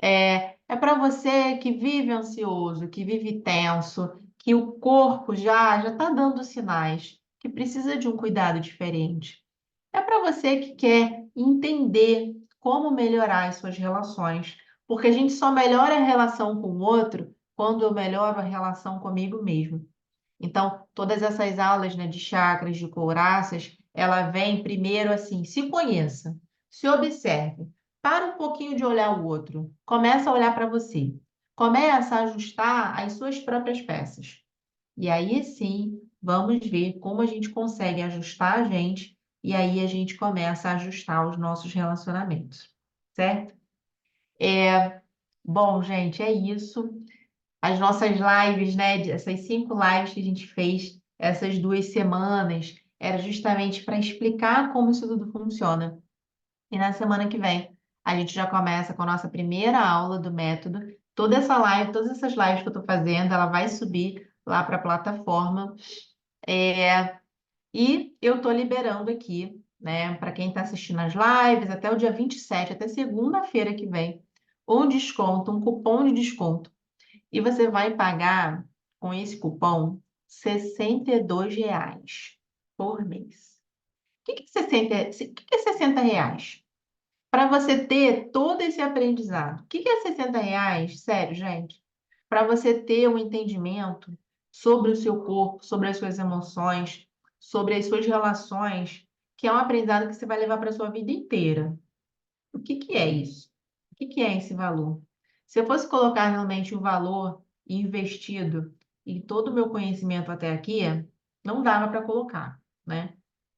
É para você que vive ansioso, que vive tenso, que o corpo já está dando sinais, que precisa de um cuidado diferente. É para você que quer entender como melhorar as suas relações, porque a gente só melhora a relação com o outro quando eu melhoro a relação comigo mesmo. Então, todas essas aulas, né, de chakras, de couraças, ela vem primeiro assim, se conheça, se observe, para um pouquinho de olhar o outro, começa a olhar para você, começa a ajustar as suas próprias peças. E aí sim, vamos ver como a gente consegue ajustar a gente, e aí a gente começa a ajustar os nossos relacionamentos, certo? Bom, gente, é isso. As nossas lives, né? Essas 5 lives que a gente fez essas 2 semanas, era justamente para explicar como isso tudo funciona. E na semana que vem, a gente já começa com a nossa primeira aula do método. Toda essa live, todas essas lives que eu estou fazendo, ela vai subir lá para a plataforma. E eu estou liberando aqui, né, para quem está assistindo as lives, até o dia 27, até segunda-feira que vem, um desconto, um cupom de desconto e você vai pagar com esse cupom R$ 62 por mês. O que que é 60 reais? Para você ter todo esse aprendizado. O que é R$ 60? Sério, gente. Para você ter um entendimento sobre o seu corpo, sobre as suas emoções, sobre as suas relações, que é um aprendizado que você vai levar para a sua vida inteira. O que que é isso? O que que é esse valor? Se eu fosse colocar realmente o valor investido em todo o meu conhecimento até aqui, não dava para colocar, né?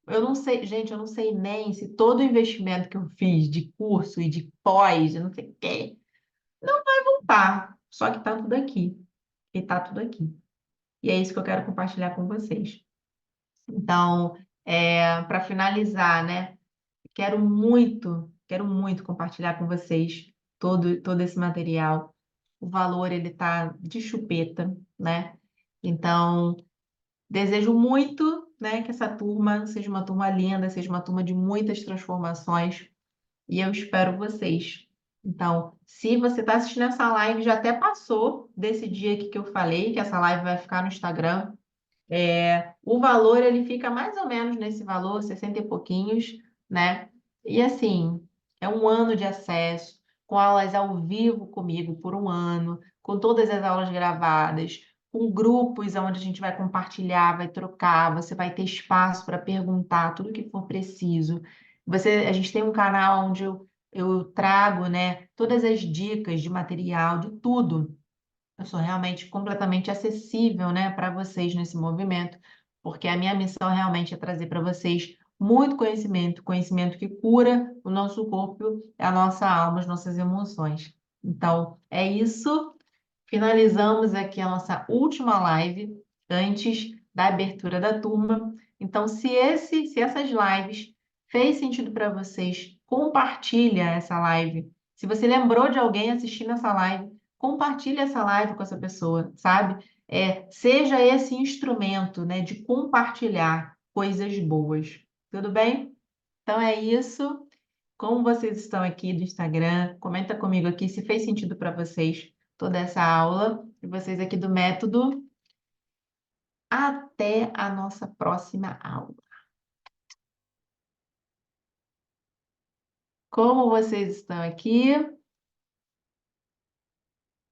Eu não sei, gente, eu não sei nem se todo o investimento que eu fiz de curso e de pós, eu não sei o quê, tá. Só que tá tudo aqui. E tá tudo aqui. E é isso que eu quero compartilhar com vocês. Então, para finalizar, né? Quero muito compartilhar com vocês todo esse material. O valor, ele tá de chupeta, né? Então, desejo muito, né, que essa turma seja uma turma linda, seja uma turma de muitas transformações, e eu espero vocês. Então, se você está assistindo essa live, já até passou desse dia aqui que eu falei, que essa live vai ficar no Instagram. O valor ele fica mais ou menos nesse valor, 60 e pouquinhos, né? E assim, é um ano de acesso, com aulas ao vivo comigo por um ano, com todas as aulas gravadas, com grupos onde a gente vai compartilhar, vai trocar, você vai ter espaço para perguntar tudo que for preciso. A gente tem um canal onde eu trago, né, todas as dicas de material, de tudo. Eu sou realmente completamente acessível, né, para vocês nesse movimento, porque a minha missão realmente é trazer para vocês muito conhecimento, conhecimento que cura o nosso corpo, a nossa alma, as nossas emoções. Então, é isso. Finalizamos aqui a nossa última live antes da abertura da turma. Então, se essas lives fez sentido para vocês, compartilha essa live. Se você lembrou de alguém assistindo essa live, compartilhe essa live com essa pessoa, sabe? Seja esse instrumento, né, de compartilhar coisas boas. Tudo bem? Então é isso. Como vocês estão aqui do Instagram, comenta comigo aqui se fez sentido para vocês toda essa aula. E vocês aqui do método, até a nossa próxima aula. Como vocês estão aqui?